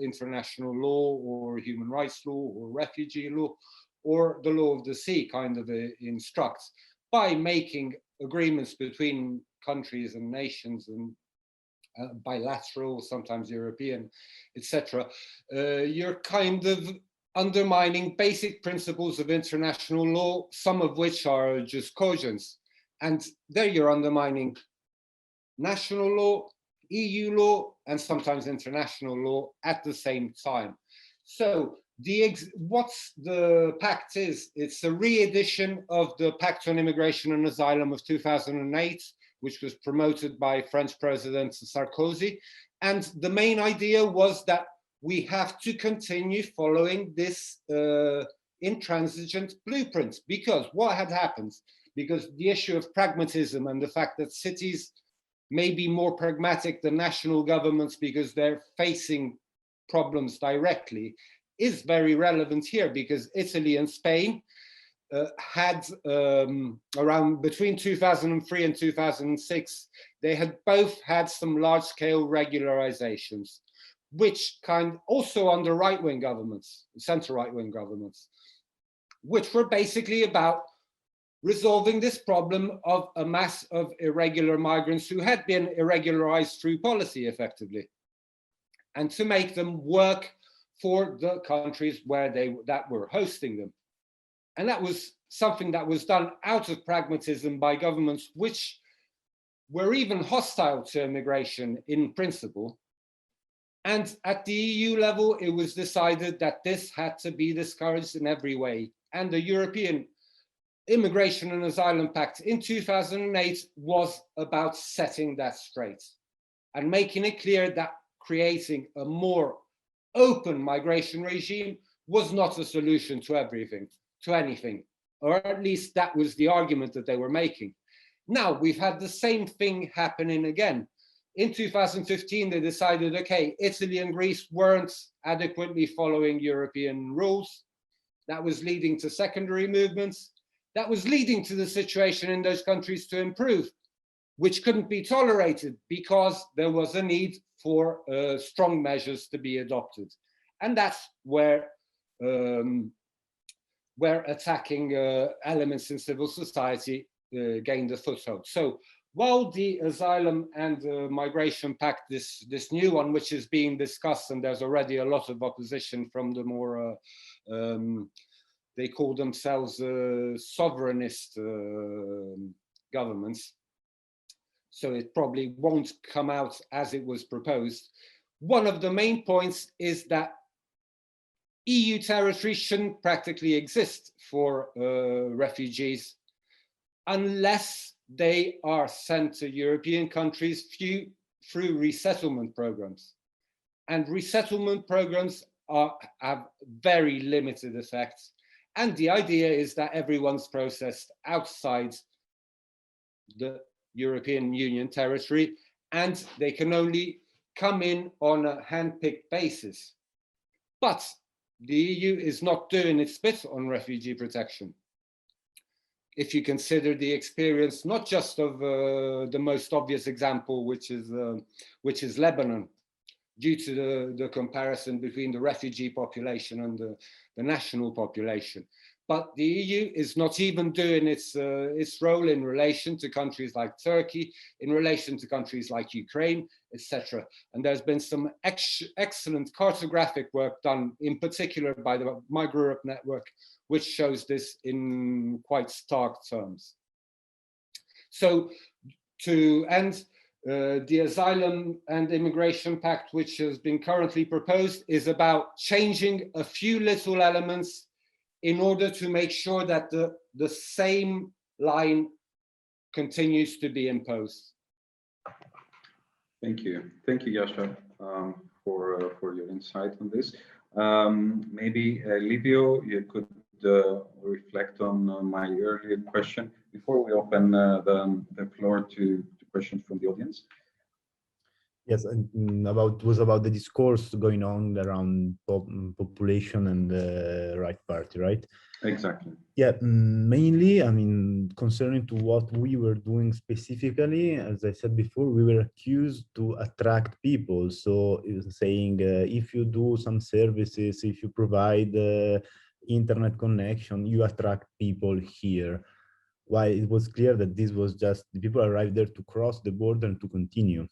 Speaker 2: law or human rights law or refugee law or the law of the sea kind of instructs, by making agreements between countries and nations and bilateral, sometimes European, etc., you're kind of undermining basic principles of international law, some of which are just cogents. And there you're undermining national law, EU law, and sometimes international law at the same time. So what the pact is, it's a re-edition of the Pact on Immigration and Asylum of 2008, which was promoted by French President Sarkozy. And the main idea was that we have to continue following this intransigent blueprint, because what had happened, because the issue of pragmatism and the fact that cities may be more pragmatic than national governments because they're facing problems directly, is very relevant here, because Italy and Spain had around between 2003 and 2006, they had both had some large-scale regularizations, which also under right-wing governments, center-right-wing governments, which were basically about resolving this problem of a mass of irregular migrants who had been irregularized through policy effectively, and to make them work for the countries that were hosting them. And that was something that was done out of pragmatism by governments which were even hostile to immigration in principle. And at the EU level, it was decided that this had to be discouraged in every way. And the European Immigration and Asylum Pact in 2008 was about setting that straight and making it clear that creating a more open migration regime was not a solution to anything, or at least that was the argument that they were making. Now we've had the same thing happening again. In 2015, they decided, okay, Italy and Greece weren't adequately following European rules. That was leading to secondary movements. That was leading to the situation in those countries to improve, which couldn't be tolerated because there was a need for strong measures to be adopted. And that's where attacking elements in civil society gained a foothold. So while the Asylum and Migration Pact, this new one, which is being discussed, and there's already a lot of opposition from the more, they call themselves sovereignist governments, so it probably won't come out as it was proposed. One of the main points is that EU territory shouldn't practically exist for refugees unless they are sent to European countries through resettlement programs. And resettlement programs have very limited effects. And the idea is that everyone's processed outside the European Union territory, and they can only come in on a hand-picked basis. But the EU is not doing its bit on refugee protection. If you consider the experience, not just of the most obvious example, which is Lebanon, due to the comparison between the refugee population and the national population. But the EU is not even doing its role in relation to countries like Turkey, in relation to countries like Ukraine, etc. And there's been some excellent cartographic work done, in particular by the Migrant network, which shows this in quite stark terms. So to end, the Asylum and Immigration Pact, which has been currently proposed, is about changing a few little elements in order to make sure that the same line continues to be imposed.
Speaker 3: Thank you, Jascha, for your insight on this. Maybe Livio, you could reflect on my earlier question before we open the floor to questions from the audience.
Speaker 4: Yes, and was about the discourse going on around population and the right party, right?
Speaker 3: Exactly.
Speaker 4: Yeah, mainly, I mean, concerning to what we were doing specifically, as I said before, we were accused to attract people. So it was saying, if you do some services, if you provide internet connection, you attract people here. While it was clear that this was just, the people arrived there to cross the border and to continue.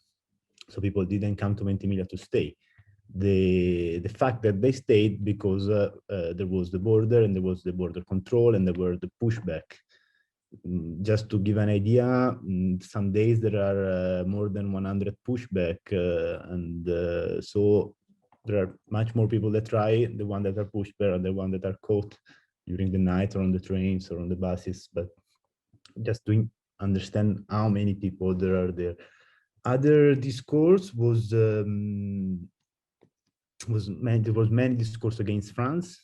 Speaker 4: So people didn't come to Ventimiglia to stay. The fact that they stayed because there was the border, and there was the border control, and there were the pushback. Just to give an idea, some days there are more than 100 pushback, and so there are much more people that try. The one that are pushed back, and the one that are caught during the night or on the trains or on the buses. But just to understand how many people there are there. Other discourse was there was many discourse against France,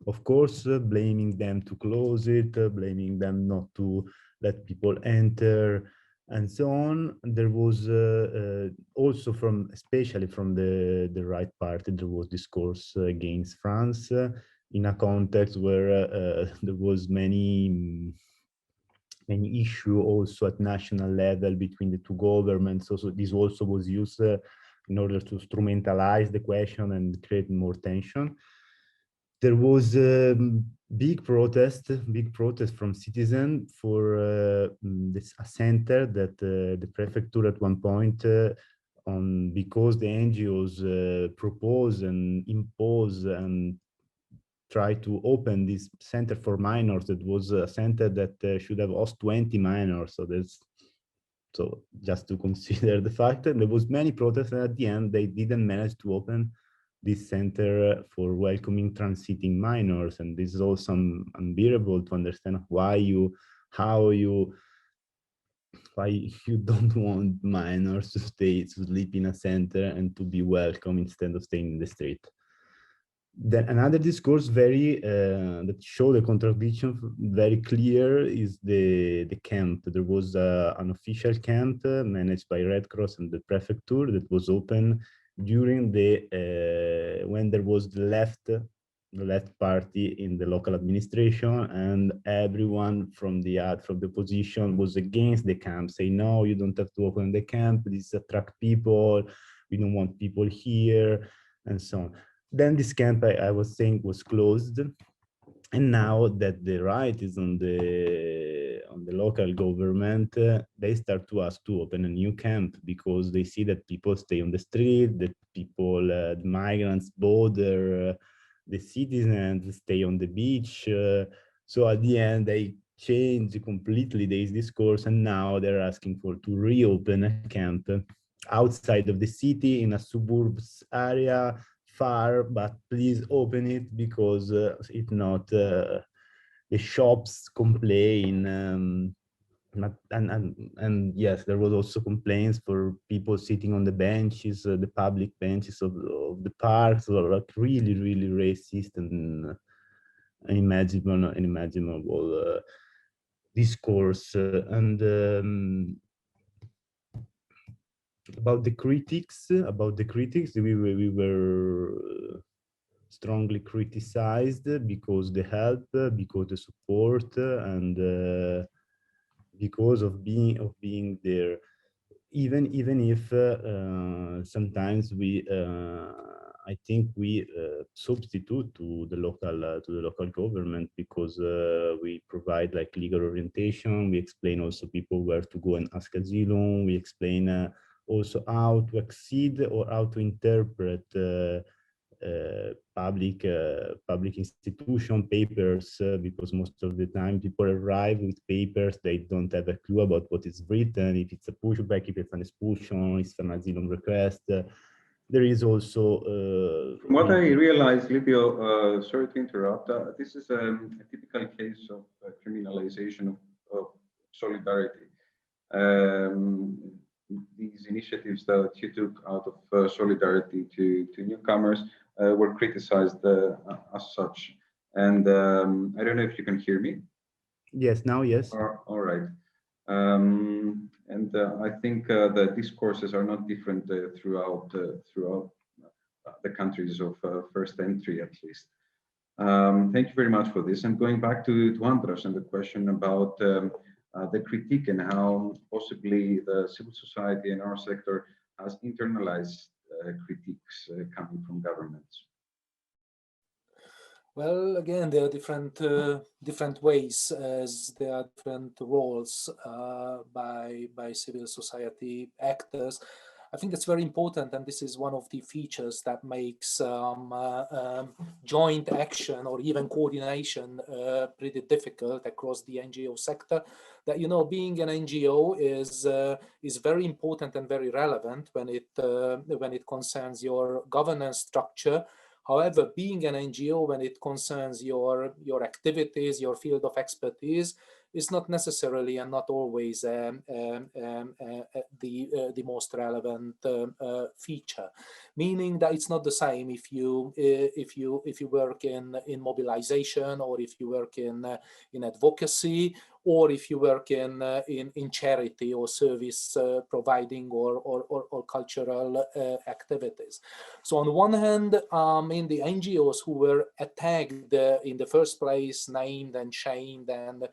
Speaker 4: of course, blaming them to close it, blaming them not to let people enter, and so on. There was also especially from the right party, there was discourse against France in a context where there was many issue also at national level between the two governments. So this also was used in order to instrumentalize the question and create more tension. There was a big protest from citizens for a center that the prefecture at one point because the NGOs propose and impose and try to open this center for minors. That was a center that should have host 20 minors. So just to consider the fact that there was many protests, and at the end they didn't manage to open this center for welcoming transiting minors. And this is also unbearable to understand why you don't want minors to sleep in a center and to be welcome instead of staying in the street. Then another discourse that show the contradiction very clear is the camp. There was an official camp managed by Red Cross and the prefecture that was open during when there was the left party in the local administration, and everyone from the opposition was against the camp, saying, no, you don't have to open the camp, this attract people, we don't want people here, and so on. Then this camp, I was saying, was closed, and now that the right is on the local government, they start to ask to open a new camp because they see that people stay on the street, that people, the migrants bother the citizens, stay on the beach. So at the end, they change completely this discourse, and now they're asking to reopen a camp outside of the city in a suburbs area, far, but please open it because if not, the shops complain. And yes, there was also complaints for people sitting on the benches, the public benches of the parks, or like really, really racist and unimaginable discourse. About the critics, we were strongly criticized because the help, because the support, and because of being there. Even if sometimes I think we substitute to the local government because we provide like legal orientation. We explain also people where to go and ask asylum. We explain also how to accede or how to interpret public institution papers, because most of the time people arrive with papers, they don't have a clue about what is written, if it's a pushback, if it's an expulsion, if it's an asylum request. There is also
Speaker 3: what I realized, Livio, sorry to interrupt, this is a typical case of criminalization of solidarity. These initiatives that you took out of solidarity to newcomers were criticized as such. And I don't know if you can hear me.
Speaker 4: Yes, now yes.
Speaker 3: All right. And I think the discourses are not different throughout the countries of first entry, at least. Thank you very much for this. And going back to Andras and the question about the critique and how possibly the civil society in our sector has internalized critiques coming from governments.
Speaker 5: Well, again, there are different ways, as there are different roles by civil society actors. I think it's very important, and this is one of the features that makes joint action or even coordination pretty difficult across the NGO sector. That, you know, being an NGO is very important and very relevant when it concerns your governance structure. However, being an NGO, when it concerns your activities, your field of expertise, is not necessarily and not always the most relevant feature. Meaning that it's not the same if you work in mobilization, or if you work in advocacy, or if you work in charity or service providing or cultural activities. So on one hand, in the NGOs who were attacked in the first place, named and shamed and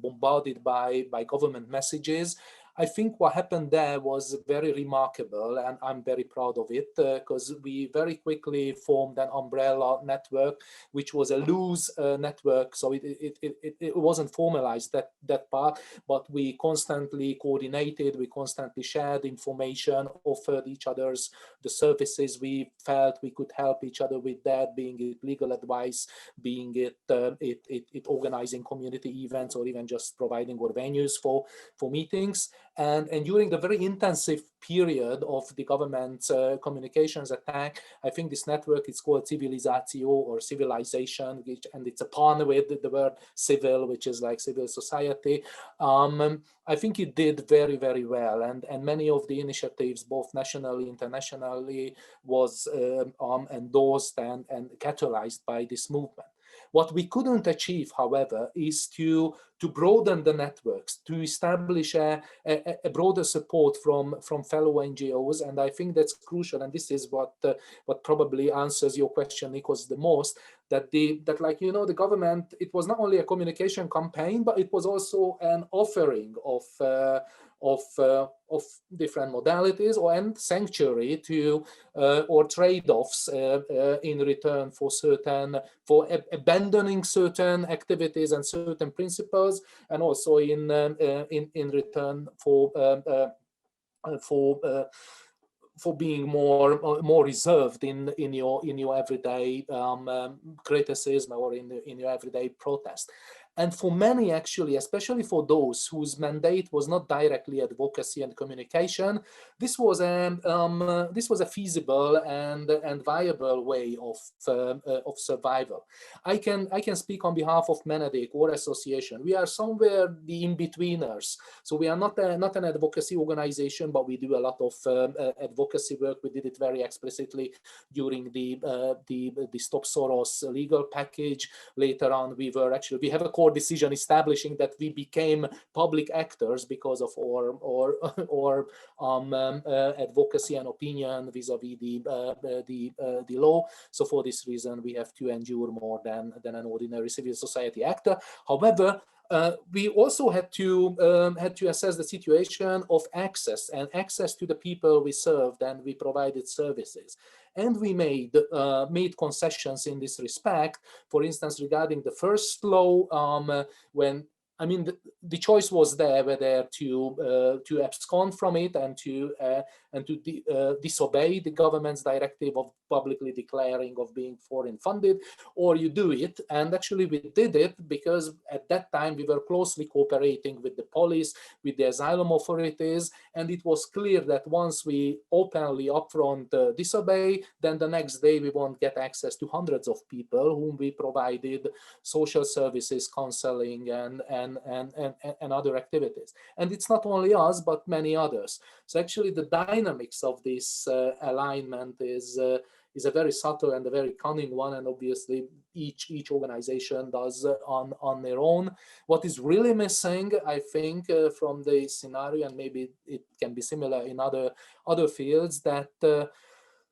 Speaker 5: bombarded by government messages, I think what happened there was very remarkable, and I'm very proud of it, because we very quickly formed an umbrella network, which was a loose network, so it wasn't formalized, that part, but we constantly coordinated, we constantly shared information, offered each other's the services we felt we could help each other with, that being it legal advice, being it organizing community events, or even just providing or venues for meetings. And during the very intensive period of the government's communications attack, I think this network is called civilizatio or civilization, and it's a pun with the word civil, which is like civil society. I think it did very, very well, and many of the initiatives, both nationally, internationally, was endorsed and catalyzed by this movement. What we couldn't achieve, however, is to broaden the networks, to establish a broader support from fellow NGOs, and I think that's crucial. And this is what probably answers your question, Nikos, the most. That like, you know, the government, it was not only a communication campaign, but it was also an offering of different modalities and sanctuary to or trade-offs in return for abandoning certain activities and certain principles, and also in return for being more reserved in your everyday criticism or in your everyday protest. And for many, actually, especially for those whose mandate was not directly advocacy and communication, this was a feasible and viable way of survival. I can speak on behalf of Menedic or association. We are somewhere the in-betweeners. So we are not an advocacy organization, but we do a lot of advocacy work. We did it very explicitly during the Stop Soros legal package. Later on, we have a decision establishing that we became public actors because of our advocacy and opinion vis-a-vis the law. So for this reason, we have to endure more than an ordinary civil society actor. However, we also had to assess the situation of access to the people we served, and we provided services. And we made concessions in this respect. For instance, regarding the first law, when the choice was there whether to abscond from it and to disobey the government's directive of publicly declaring of being foreign funded, or you do it. And actually we did it because at that time we were closely cooperating with the police, with the asylum authorities, and it was clear that once we openly upfront disobey, then the next day we won't get access to hundreds of people whom we provided social services, counseling, and other activities. And it's not only us, but many others. So actually the dynamics of this alignment is a very subtle and a very cunning one, and obviously each organization does on their own. What is really missing, I think, from the scenario, and maybe it can be similar in other fields, that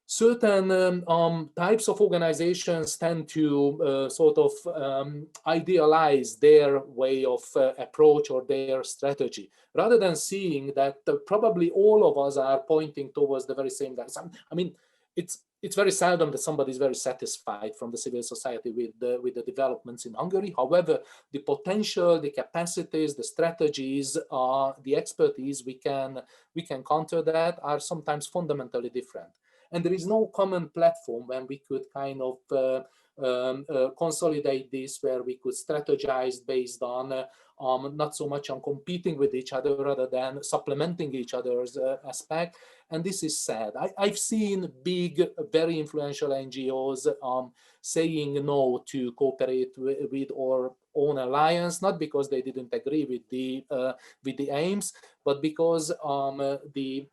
Speaker 5: certain types of organizations tend to idealize their way of approach or their strategy, rather than seeing that probably all of us are pointing towards the very same direction. I mean, it's very seldom that somebody is very satisfied from the civil society with the developments in Hungary. However, the potential, the capacities, the strategies, the expertise we can counter that are sometimes fundamentally different. And there is no common platform when we could kind of consolidate this, where we could strategize based on not so much on competing with each other rather than supplementing each other's aspect. And this is sad. I've seen big, very influential NGOs saying no to cooperate with or own alliance, not because they didn't agree with the aims, but because the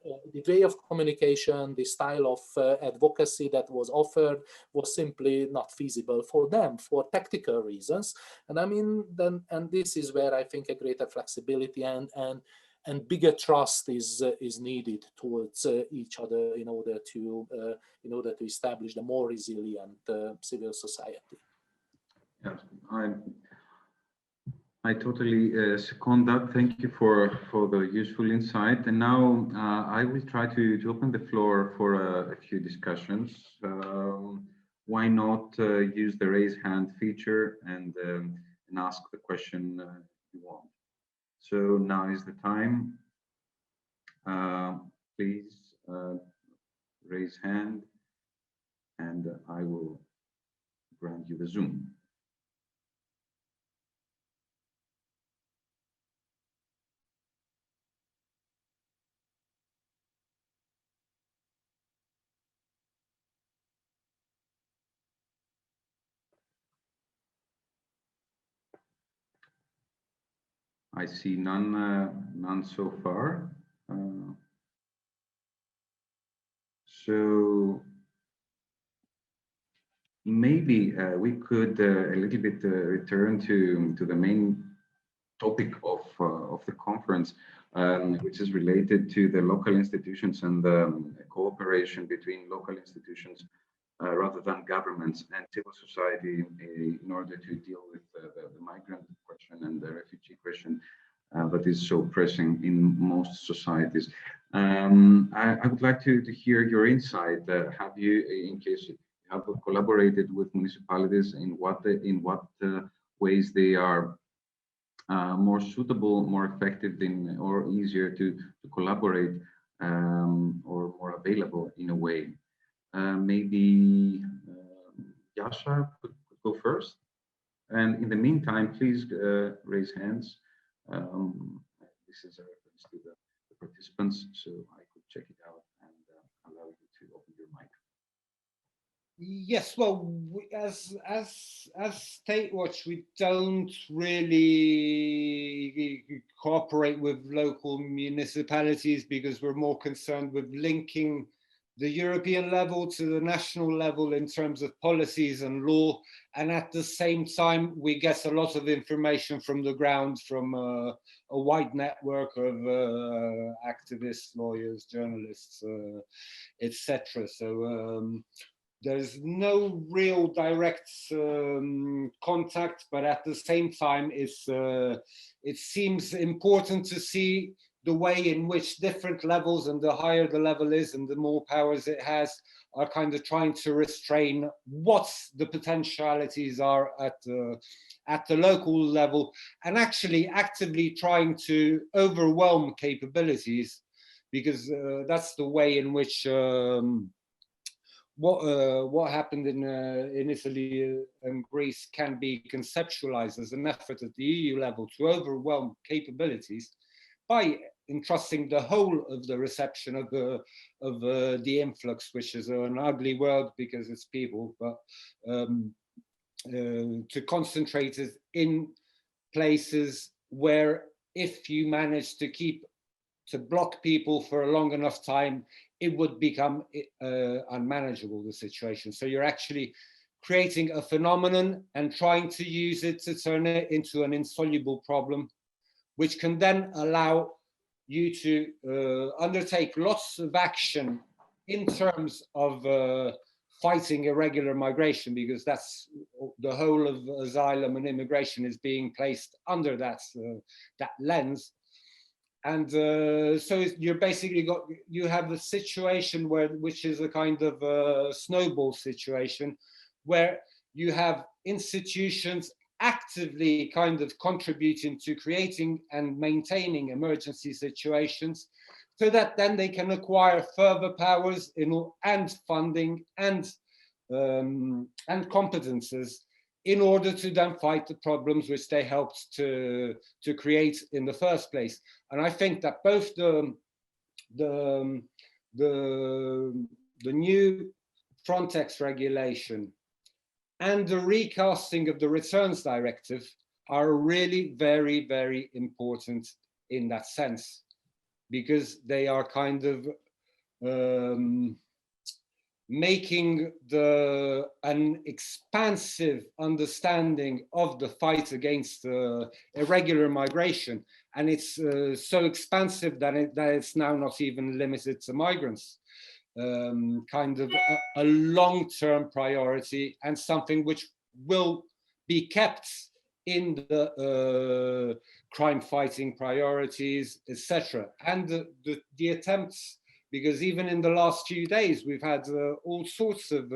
Speaker 5: way of communication, the style of advocacy that was offered was simply not feasible for them for tactical reasons. And I mean, and this is where I think a greater flexibility and bigger trust is needed towards each other in order to establish a more resilient civil society.
Speaker 3: Yes, I totally second that. Thank you for the useful insight. And now I will try to open the floor for a few discussions. Why not use the raise hand feature and ask the question you want. So now is the time. Please raise hand and I will grant you the Zoom. I see none so far. So maybe we could a little bit return to the main topic of the conference, which is related to the local institutions and the cooperation between local institutions rather than governments and civil society in order to deal with the migrant question and the refugee question that is so pressing in most societies. I would like to hear your insight. Have you, in case you have collaborated with municipalities, in what ways they are more suitable, more effective or easier to collaborate, or more available in a way? Maybe Yasha could go first. And in the meantime, please raise hands. This is a reference to the participants, so I could check it out and allow you to open your mic.
Speaker 2: Yes, well, as State Watch, we don't really cooperate with local municipalities because we're more concerned with linking the European level to the national level in terms of policies and law. And at the same time, we get a lot of information from the ground from a wide network of activists, lawyers, journalists, etc. So there's no real direct contact, but at the same time, it seems important to see the way in which different levels, and the higher the level is and the more powers it has, are kind of trying to restrain what the potentialities are at the local level, and actually actively trying to overwhelm capabilities, because that's the way in which what happened in Italy and Greece can be conceptualized as an effort at the EU level to overwhelm capabilities by entrusting the whole of the reception of the influx, which is an ugly word because it's people, but to concentrate it in places where, if you manage to block people for a long enough time, it would become unmanageable, the situation. So you're actually creating a phenomenon and trying to use it to turn it into an insoluble problem, which can then allow you to undertake lots of action in terms of fighting irregular migration, because that's the whole of asylum and immigration is being placed under that lens. And so you have a situation which is a kind of a snowball situation, where you have institutions actively kind of contributing to creating and maintaining emergency situations, so that then they can acquire further powers and funding and competences in order to then fight the problems which they helped to create in the first place. And I think that both the new Frontex regulation and the recasting of the Returns Directive are really very, very important in that sense, because they are kind of making an expansive understanding of the fight against irregular migration. And it's so expansive that it's now not even limited to migrants. Kind of a long-term priority, and something which will be kept in the crime-fighting priorities, etc. And the attempts, because even in the last few days, we've had all sorts of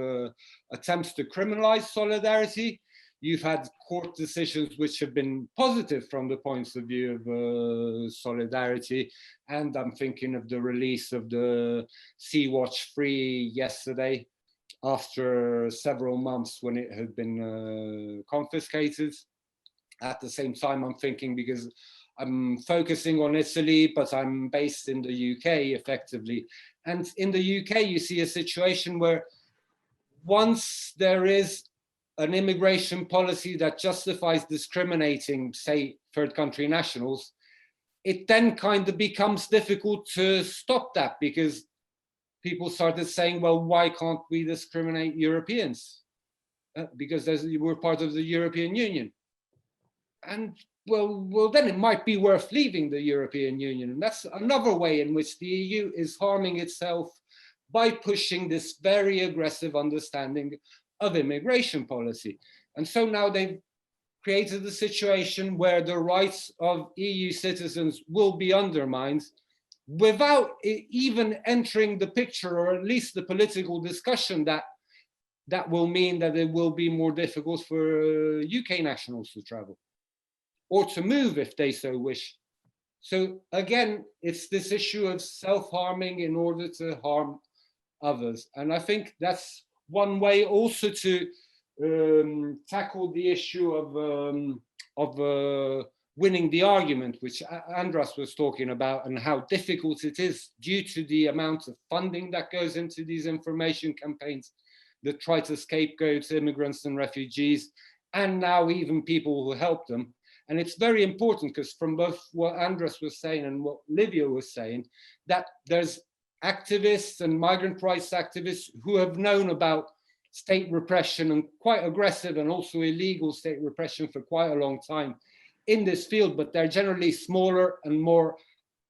Speaker 2: attempts to criminalize solidarity. You've had court decisions which have been positive from the points of view of solidarity. And I'm thinking of the release of the Sea-Watch 3 yesterday, after several months when it had been confiscated. At the same time, I'm thinking, because I'm focusing on Italy, but I'm based in the UK effectively. And in the UK, you see a situation where once there is an immigration policy that justifies discriminating, say, third country nationals, it then kind of becomes difficult to stop that, because people started saying, well, why can't we discriminate Europeans? Because we're part of the European Union. And well, then it might be worth leaving the European Union. And that's another way in which the EU is harming itself by pushing this very aggressive understanding of immigration policy. And so now they've created a situation where the rights of EU citizens will be undermined without even entering the picture, or at least the political discussion that will mean that it will be more difficult for UK nationals to travel or to move if they so wish. So again, it's this issue of self-harming in order to harm others. And I think that's one way also to tackle the issue of winning the argument, which Andras was talking about, and how difficult it is due to the amount of funding that goes into these information campaigns that try to scapegoat immigrants and refugees, and now even people who help them. And it's very important, because from both what Andras was saying and what Livia was saying, that there's activists and migrant rights activists who have known about state repression, and quite aggressive and also illegal state repression, for quite a long time in this field, but they're generally smaller and more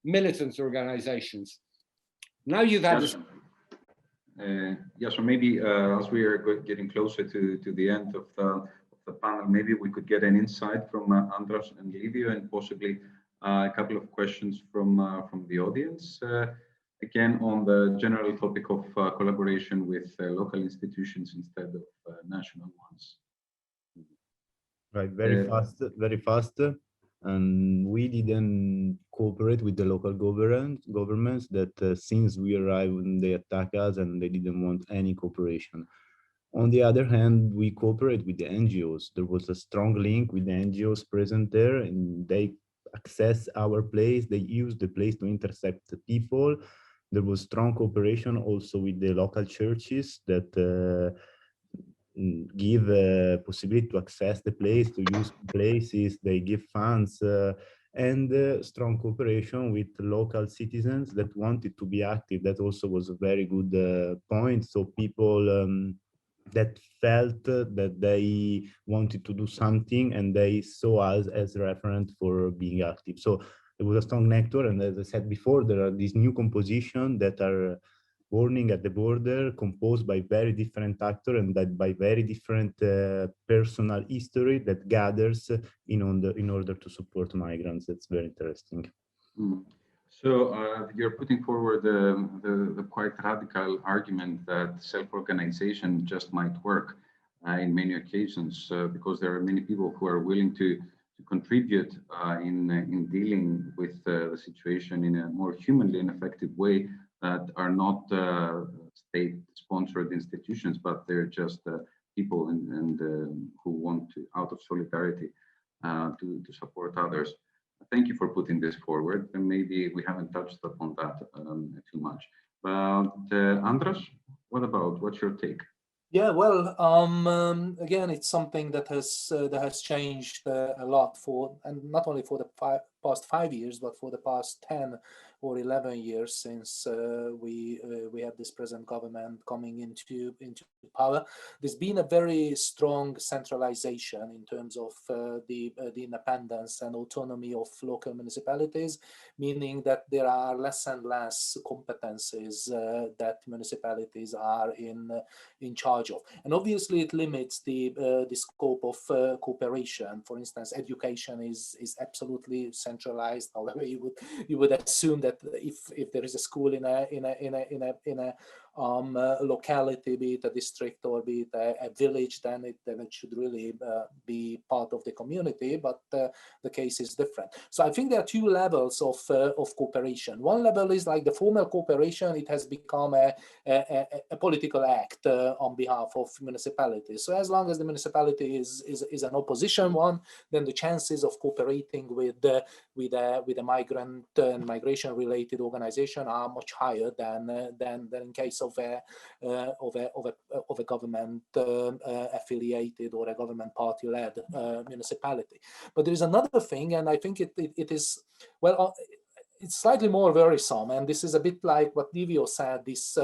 Speaker 2: militant organizations. Now you've had this.
Speaker 3: So maybe as we are getting closer to the end of the panel, maybe we could get an insight from Andras and Livia, and possibly a couple of questions from the audience. Again, on the general topic of collaboration with local institutions instead of national ones.
Speaker 4: Right, very fast. And we didn't cooperate with the local governments that since we arrived, they attacked us and they didn't want any cooperation. On the other hand, we cooperate with the NGOs. There was a strong link with the NGOs present there, and they access our place. They use the place to intercept the people. There was strong cooperation also with the local churches that give a possibility to access the place, to use places. They give funds, and strong cooperation with local citizens that wanted to be active. That also was a very good point. So people that felt that they wanted to do something, and they saw us as a referent for being active. So it was a strong network. And as I said before, there are these new compositions that are born at the border, composed by very different actors and that by very different personal history that gathers in order to support migrants. That's very interesting.
Speaker 3: So you're putting forward the quite radical argument that self-organization just might work in many occasions because there are many people who are willing to contribute in dealing with the situation in a more humanly and effective way that are not state-sponsored institutions, but they're just people and who want to, out of solidarity, to support others. Thank you for putting this forward, and maybe we haven't touched upon that too much. But Andras, what's your take?
Speaker 5: Yeah, well, again, it's something that has changed a lot and not only for the past 5 years, but for the past 10 or 11 years since we had this present government coming into power. There's been a very strong centralization in terms of the independence and autonomy of local municipalities, meaning that there are less and less competencies that municipalities are in charge of, and obviously it limits the scope of cooperation. For instance, education is absolutely centralized. However, you would assume that if there is a school in a locality, be it a district or be it a village, then it should really be part of the community. But the case is different. So I think there are two levels of cooperation. One level is like the formal cooperation. It has become a political act on behalf of municipalities. So as long as the municipality is an opposition one, then the chances of cooperating with a migrant and migration related organization are much higher than in case of a government affiliated or a government party led municipality. But there is another thing, and I think it is, well, it's slightly more worrisome, and this is a bit like what Livio said, this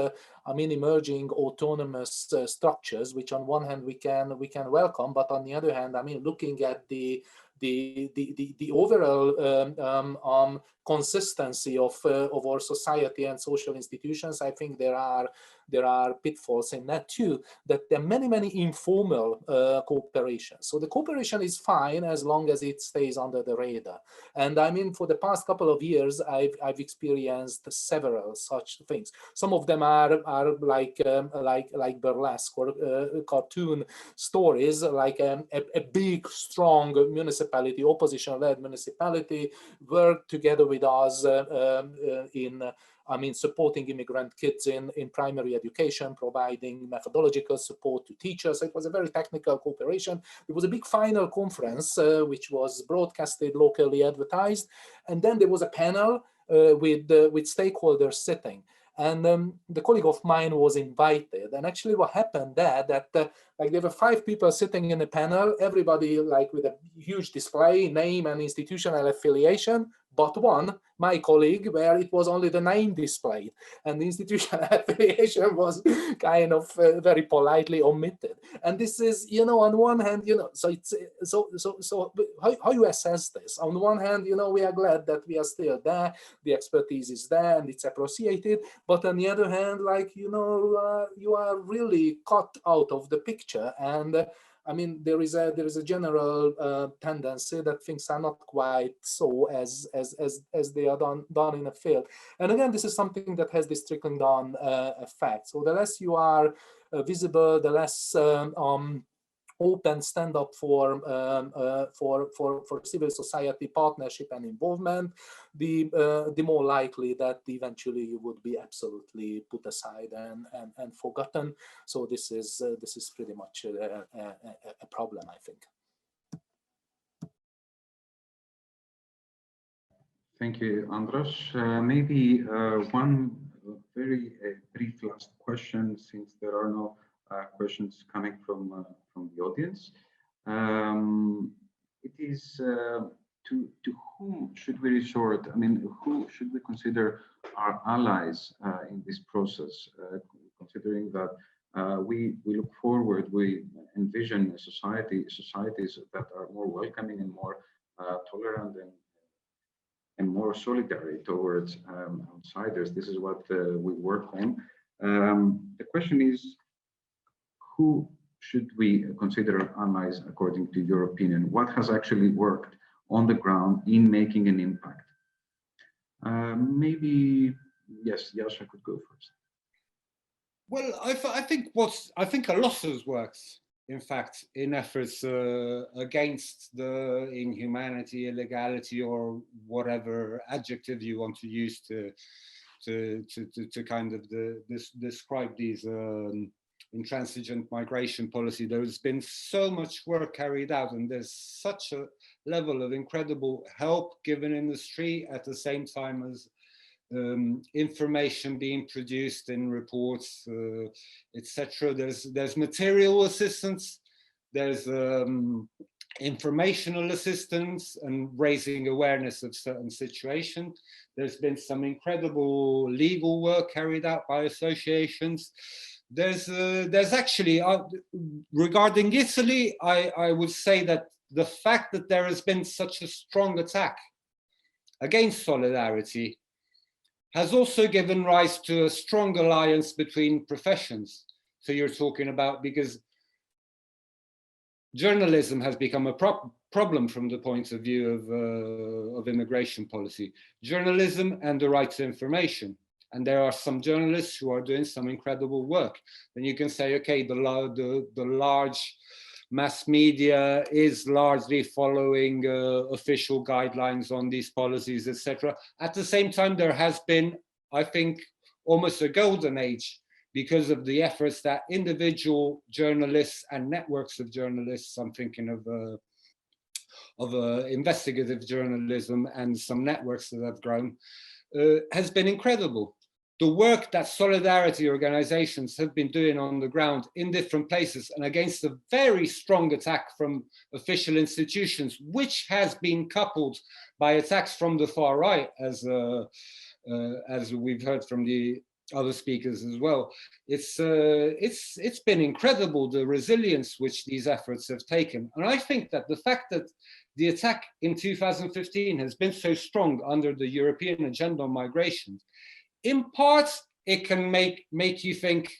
Speaker 5: emerging autonomous structures, which on one hand we can welcome, but on the other hand, looking at the overall consistency of our society and social institutions, I think there are pitfalls in that too, that there are many informal cooperation. So the cooperation is fine as long as it stays under the radar. And for the past couple of years, I've experienced several such things. Some of them are like burlesque or cartoon stories, like a big, strong municipality, opposition-led municipality, worked together with us in supporting immigrant kids in primary education, providing methodological support to teachers. It was a very technical cooperation. It was a big final conference, which was broadcasted, locally advertised. And then there was a panel with stakeholders sitting. And the colleague of mine was invited. And actually what happened there, that there were 5 people sitting in a panel, everybody with a huge display, name and institutional affiliation, but one, my colleague, where it was only the name displayed, and the institutional affiliation was kind of very politely omitted. And this is, on one hand, so it's so how you assess this? On one hand, we are glad that we are still there, the expertise is there, and it's appreciated. But on the other hand, you are really cut out of the picture, and there is a general tendency that things are not quite so as they are done in a field. And again, this is something that has this trickling down effect. So the less you are visible, the less open stand up for civil society partnership and involvement, the more likely that eventually you would be absolutely put aside and forgotten. So this is pretty much a problem, I think.
Speaker 3: Thank you, Andras. Maybe one very brief last question, since there are no questions coming from the audience. It is to whom should we resort? Who should we consider our allies in this process? Considering that we look forward, we envision societies that are more welcoming and more tolerant and more solidary towards outsiders. This is what we work on. The question is, who should we consider allies according to your opinion? What has actually worked on the ground in making an impact? Maybe, yes, Jascha could go first.
Speaker 2: Well, I think a lot has worked, in fact, in efforts against the inhumanity, illegality, or whatever adjective you want to use to kind of describe these intransigent migration policy. There's been so much work carried out, and there's such a level of incredible help given in the street at the same time as information being produced in reports, etc. There's material assistance, there's informational assistance and raising awareness of certain situations. There's been some incredible legal work carried out by associations. There's actually, regarding Italy, I would say that the fact that there has been such a strong attack against solidarity has also given rise to a strong alliance between professions. So you're talking about, because journalism has become a problem from the point of view of immigration policy. Journalism and the right to information. And there are some journalists who are doing some incredible work. Then you can say, okay, the large mass media is largely following official guidelines on these policies, etc. At the same time, there has been, I think, almost a golden age because of the efforts that individual journalists and networks of journalists, I'm thinking of investigative journalism and some networks that have grown, has been incredible. The work that solidarity organizations have been doing on the ground in different places and against a very strong attack from official institutions, which has been coupled by attacks from the far right, as we've heard from the other speakers as well. It's been incredible, the resilience which these efforts have taken. And I think that the fact that the attack in 2015 has been so strong under the European agenda on migration, in part, it can make you think,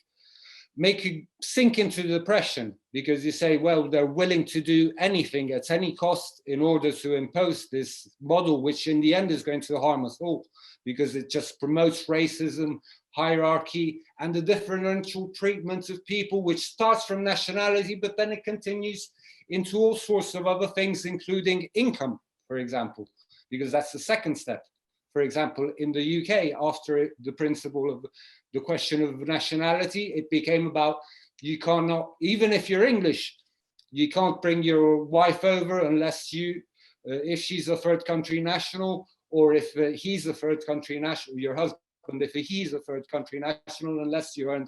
Speaker 2: make you sink into depression, because you say, well, they're willing to do anything at any cost in order to impose this model, which in the end is going to harm us all, because it just promotes racism, hierarchy, and the differential treatment of people, which starts from nationality, but then it continues into all sorts of other things, including income, for example, because that's the second step. For example, in the UK, after the principle of the question of nationality, it became about, you cannot, even if you're English, you can't bring your wife over unless you, if she's a third country national, or if he's a third country national, your husband, if he's a third country national, unless you earn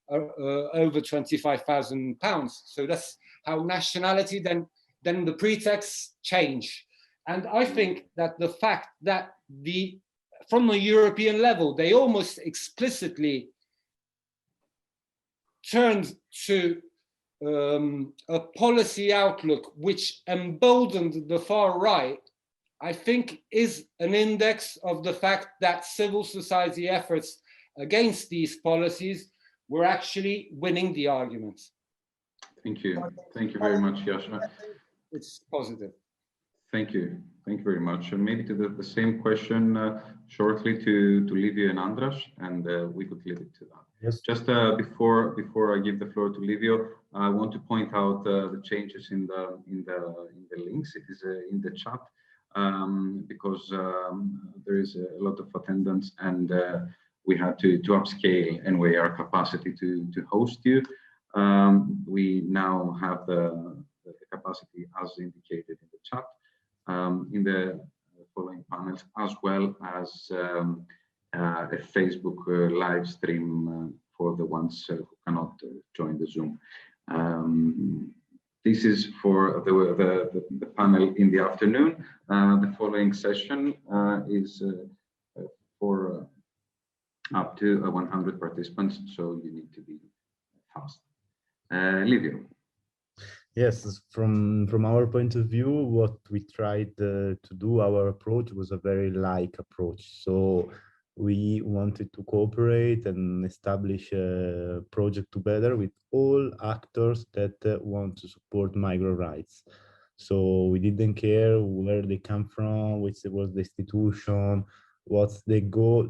Speaker 2: over £25,000. So that's how nationality, then the pretexts change. And I think that the fact that from a European level, they almost explicitly turned to a policy outlook which emboldened the far right, I think is an index of the fact that civil society efforts against these policies were actually winning the argument.
Speaker 3: Thank you. Thank you very much, Jascha.
Speaker 2: It's positive.
Speaker 3: Thank you. Thank you very much. And maybe to the same question shortly to Livio and Andras, and we could leave it to that.
Speaker 4: Yes.
Speaker 3: Just before I give the floor to Livio, I want to point out the changes in the links. It is in the chat because there is a lot of attendance, and we had to upscale and weigh our capacity to host you. We now have the capacity as indicated in the chat. In the following panels, as well as a Facebook live stream for the ones who cannot join the Zoom. This is for the panel in the afternoon. The following session is for up to 100 participants, so you need to be fast. Livio.
Speaker 4: Yes, from our point of view, what we tried to do, our approach was a very like approach. So we wanted to cooperate and establish a project together with all actors that want to support migrant rights. So we didn't care where they come from, which was the institution, What's the goal?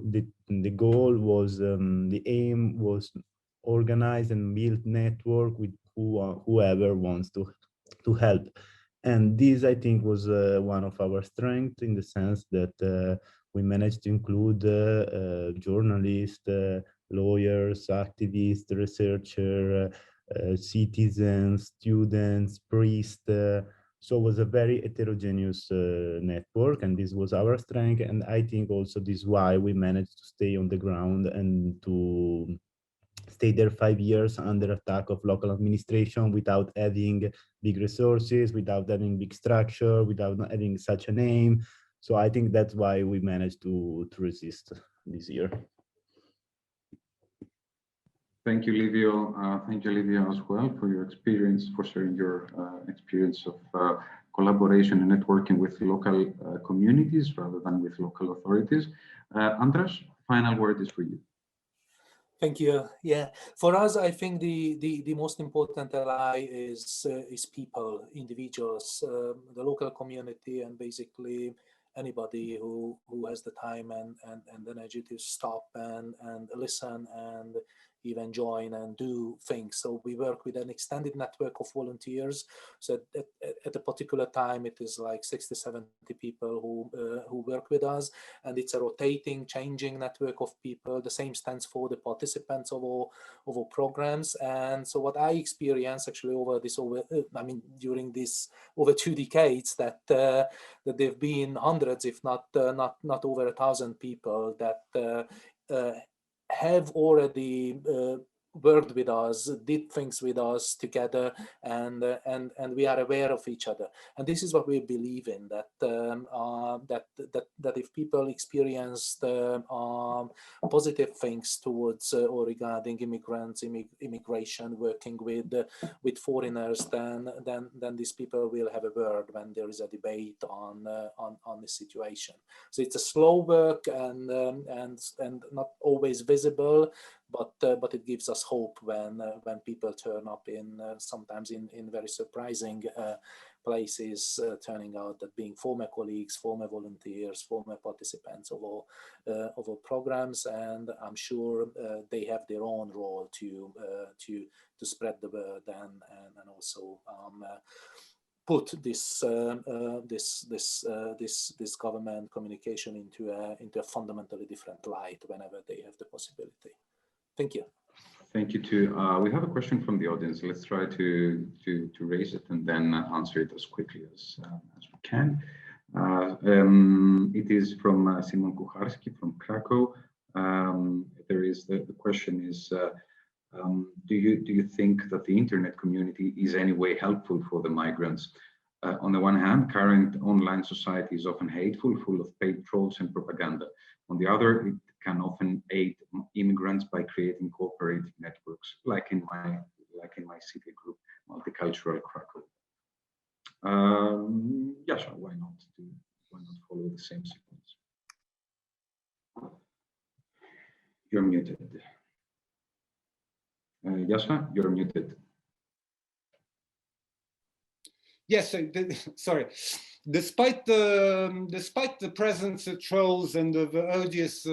Speaker 4: The goal was, the aim was organize and build network with whoever wants to help. And this, I think, was one of our strengths, in the sense that we managed to include journalists, lawyers, activists, researchers, citizens, students, priests. So it was a very heterogeneous network, and this was our strength. And I think also this is why we managed to stay on the ground and to stay there 5 years under attack of local administration without having big resources, without having big structure, without having such a name. So I think that's why we managed to resist this year.
Speaker 3: Thank you, Livio. Thank you, Livio, as well, for your experience, for sharing your experience of collaboration and networking with local communities rather than with local authorities. Andras, final word is for you.
Speaker 5: Thank you. Yeah, for us, I think the most important ally is people, individuals, the local community, and basically anybody who has the time and energy to stop and listen and even join and do things. So we work with an extended network of volunteers. So at a particular time, it is like 60, 70 people who work with us, and it's a rotating, changing network of people. The same stands for the participants of our programs. And so what I experienced actually during this over 2 decades, that there've been hundreds, if not over 1,000 people that have already worked with us, did things with us together, and we are aware of each other. And this is what we believe in, that that if people experience positive things towards or regarding immigrants, immigration, working with foreigners, then these people will have a word when there is a debate on the situation. So it's a slow work and not always visible, but it gives us hope when people turn up in sometimes in very surprising places, turning out that being former colleagues, former volunteers, former participants of our programs, and I'm sure they have their own role to spread the word and also put this government communication into a fundamentally different light whenever they have the possibility. Thank you.
Speaker 3: Thank you too. We have a question from the audience. Let's try to raise it and then answer it as quickly as we can. It is from Simon Kucharski from Krakow. The question is, do you think that the internet community is any way helpful for the migrants? On the one hand, current online society is often hateful, full of paid trolls and propaganda. On the other, it can often aid immigrants by creating cooperative networks, like in my city group, Multicultural Krakow. Jascha, why not follow the same sequence? You're muted. Jascha, you're muted.
Speaker 2: Yes, sorry. Despite the presence of trolls and of odious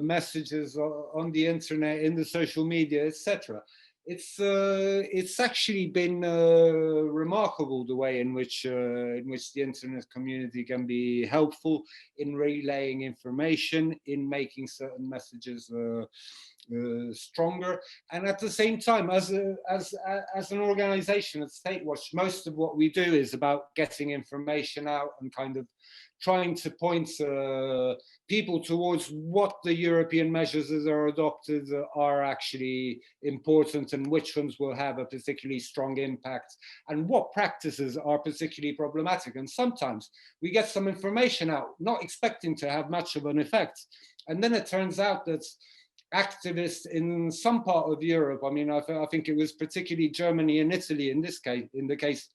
Speaker 2: messages on the internet, in the social media, etc., it's actually been remarkable the way in which the internet community can be helpful in relaying information, in making certain messages stronger, and at the same time, as an organization at Statewatch, most of what we do is about getting information out and kind of trying to point people towards what the European measures that are adopted are actually important, and which ones will have a particularly strong impact, and what practices are particularly problematic. And sometimes we get some information out not expecting to have much of an effect, and then it turns out that activists in some part of Europe, I mean, I think it was particularly Germany and Italy in this case, in the case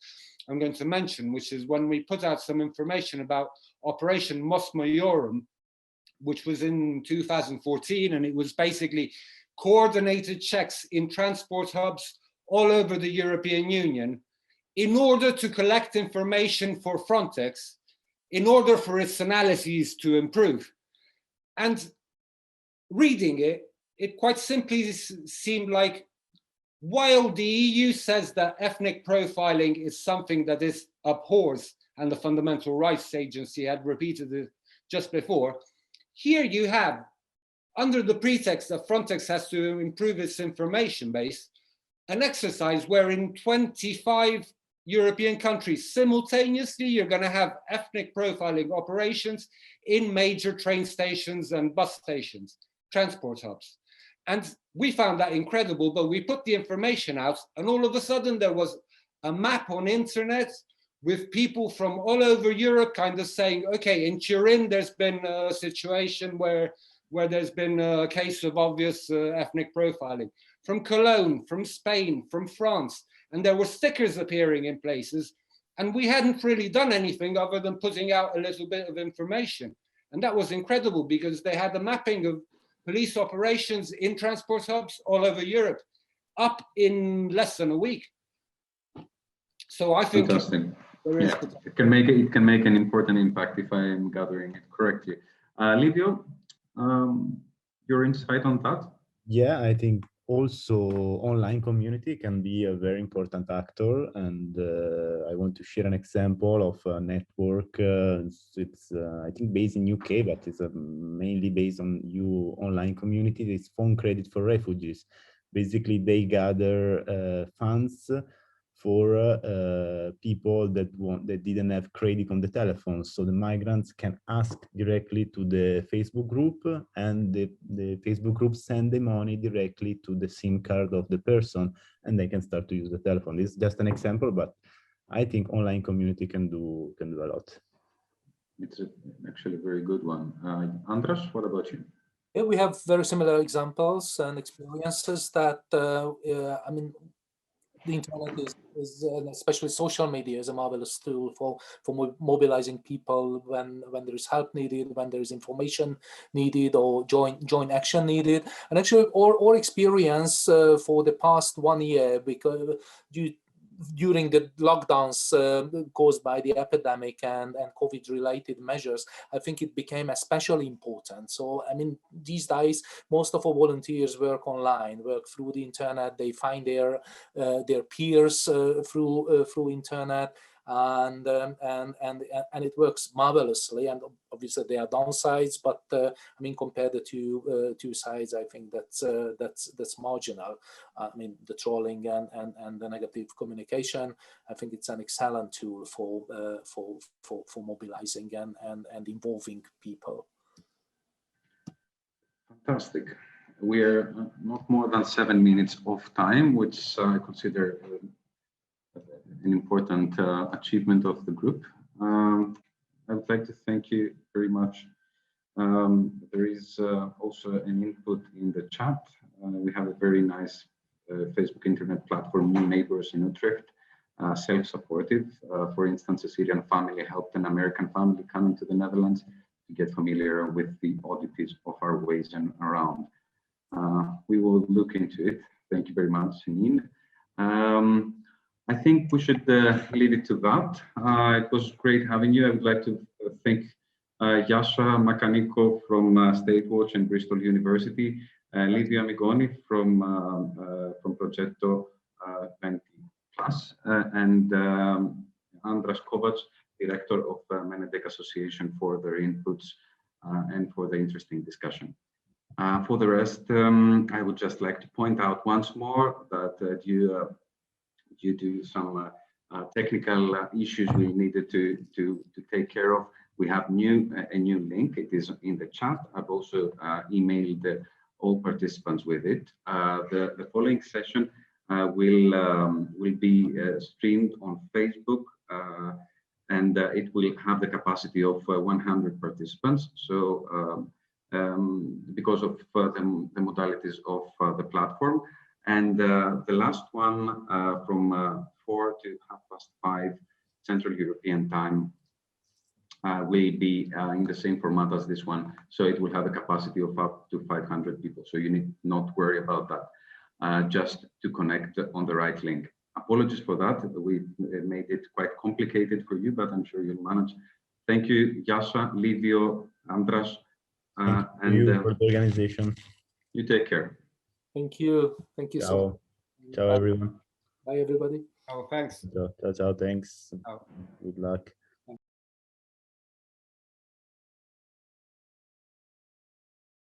Speaker 2: I'm going to mention, which is when we put out some information about Operation Mos Maiorum, which was in 2014, and it was basically coordinated checks in transport hubs all over the European Union in order to collect information for Frontex, in order for its analyses to improve. And reading it, it quite simply seemed like, while the EU says that ethnic profiling is something that is abhors, and the Fundamental Rights Agency had repeated it just before, here you have, under the pretext that Frontex has to improve its information base, an exercise where in 25 European countries simultaneously you're going to have ethnic profiling operations in major train stations and bus stations, transport hubs. And we found that incredible, but we put the information out, and all of a sudden there was a map on internet with people from all over Europe kind of saying, okay, in Turin there's been a situation where there's been a case of obvious ethnic profiling. From Cologne, from Spain, from France, and there were stickers appearing in places, and we hadn't really done anything other than putting out a little bit of information. And that was incredible because they had a mapping of police operations in transport hubs all over Europe up in less than a week. So I think
Speaker 3: fantastic. Yeah, it can make an important impact if I am gathering it correctly. Livio, your insight on that?
Speaker 4: Yeah, I think also online community can be a very important actor, and I want to share an example of a network. It's I think based in UK, but it's mainly based on EU online community. It's Phone Credit for Refugees. Basically, they gather funds for people that didn't have credit on the telephone. So the migrants can ask directly to the Facebook group, and the Facebook group send the money directly to the SIM card of the person, and they can start to use the telephone. This is just an example, but I think online community can do a lot.
Speaker 3: It's actually a very good one. Andras, what about you?
Speaker 5: Yeah, we have very similar examples and experiences that, I mean, the internet is especially social media, is a marvelous tool for mobilizing people when there is help needed, when there is information needed, or joint action needed. And actually, our experience for the past 1 year, because during the lockdowns caused by the epidemic and COVID-related measures, I think it became especially important. So, I mean, these days, most of our volunteers work online, work through the internet. They find their peers through internet, and it works marvelously. And obviously there are downsides, but I mean, compare the two sides, I think that's marginal. I mean, the trolling and the negative communication, I think it's an excellent tool for mobilizing and involving people.
Speaker 3: Fantastic. We are not more than 7 minutes of time, which I consider an important achievement of the group. I would like to thank you very much. There is also an input in the chat. We have a very nice Facebook internet platform, New Neighbors in Utrecht, self-supportive. For instance, a Syrian family helped an American family coming to the Netherlands to get familiar with the oddities of our ways and around. We will look into it. Thank you very much, Janine. I think we should leave it to that. It was great having you. I would like to thank Jascha Makanico from Statewatch and Bristol University, Livio Amigoni from Progetto 20+, and Andras Kovac, Director of Menedek Association, for their inputs and for the interesting discussion. For the rest, I would just like to point out once more that due to some technical issues we needed to take care of, we have a new link. It is in the chat. I've also emailed all participants with it. The following session will be streamed on Facebook, and it will have the capacity of 100 participants. So because of the modalities of the platform. And the last one from 4 to 5:30 Central European Time will be in the same format as this one. So it will have a capacity of up to 500 people. So you need not worry about that, just to connect on the right link. Apologies for that. We made it quite complicated for you, but I'm sure you'll manage. Thank you, Jascha, Livio, Andras.
Speaker 4: Thank you for the organization.
Speaker 3: You take care.
Speaker 5: Thank you. Thank you so much.
Speaker 4: Ciao, everyone.
Speaker 5: Bye, everybody.
Speaker 2: Oh, thanks.
Speaker 4: Ciao, ciao, thanks.
Speaker 2: Oh.
Speaker 4: Good luck.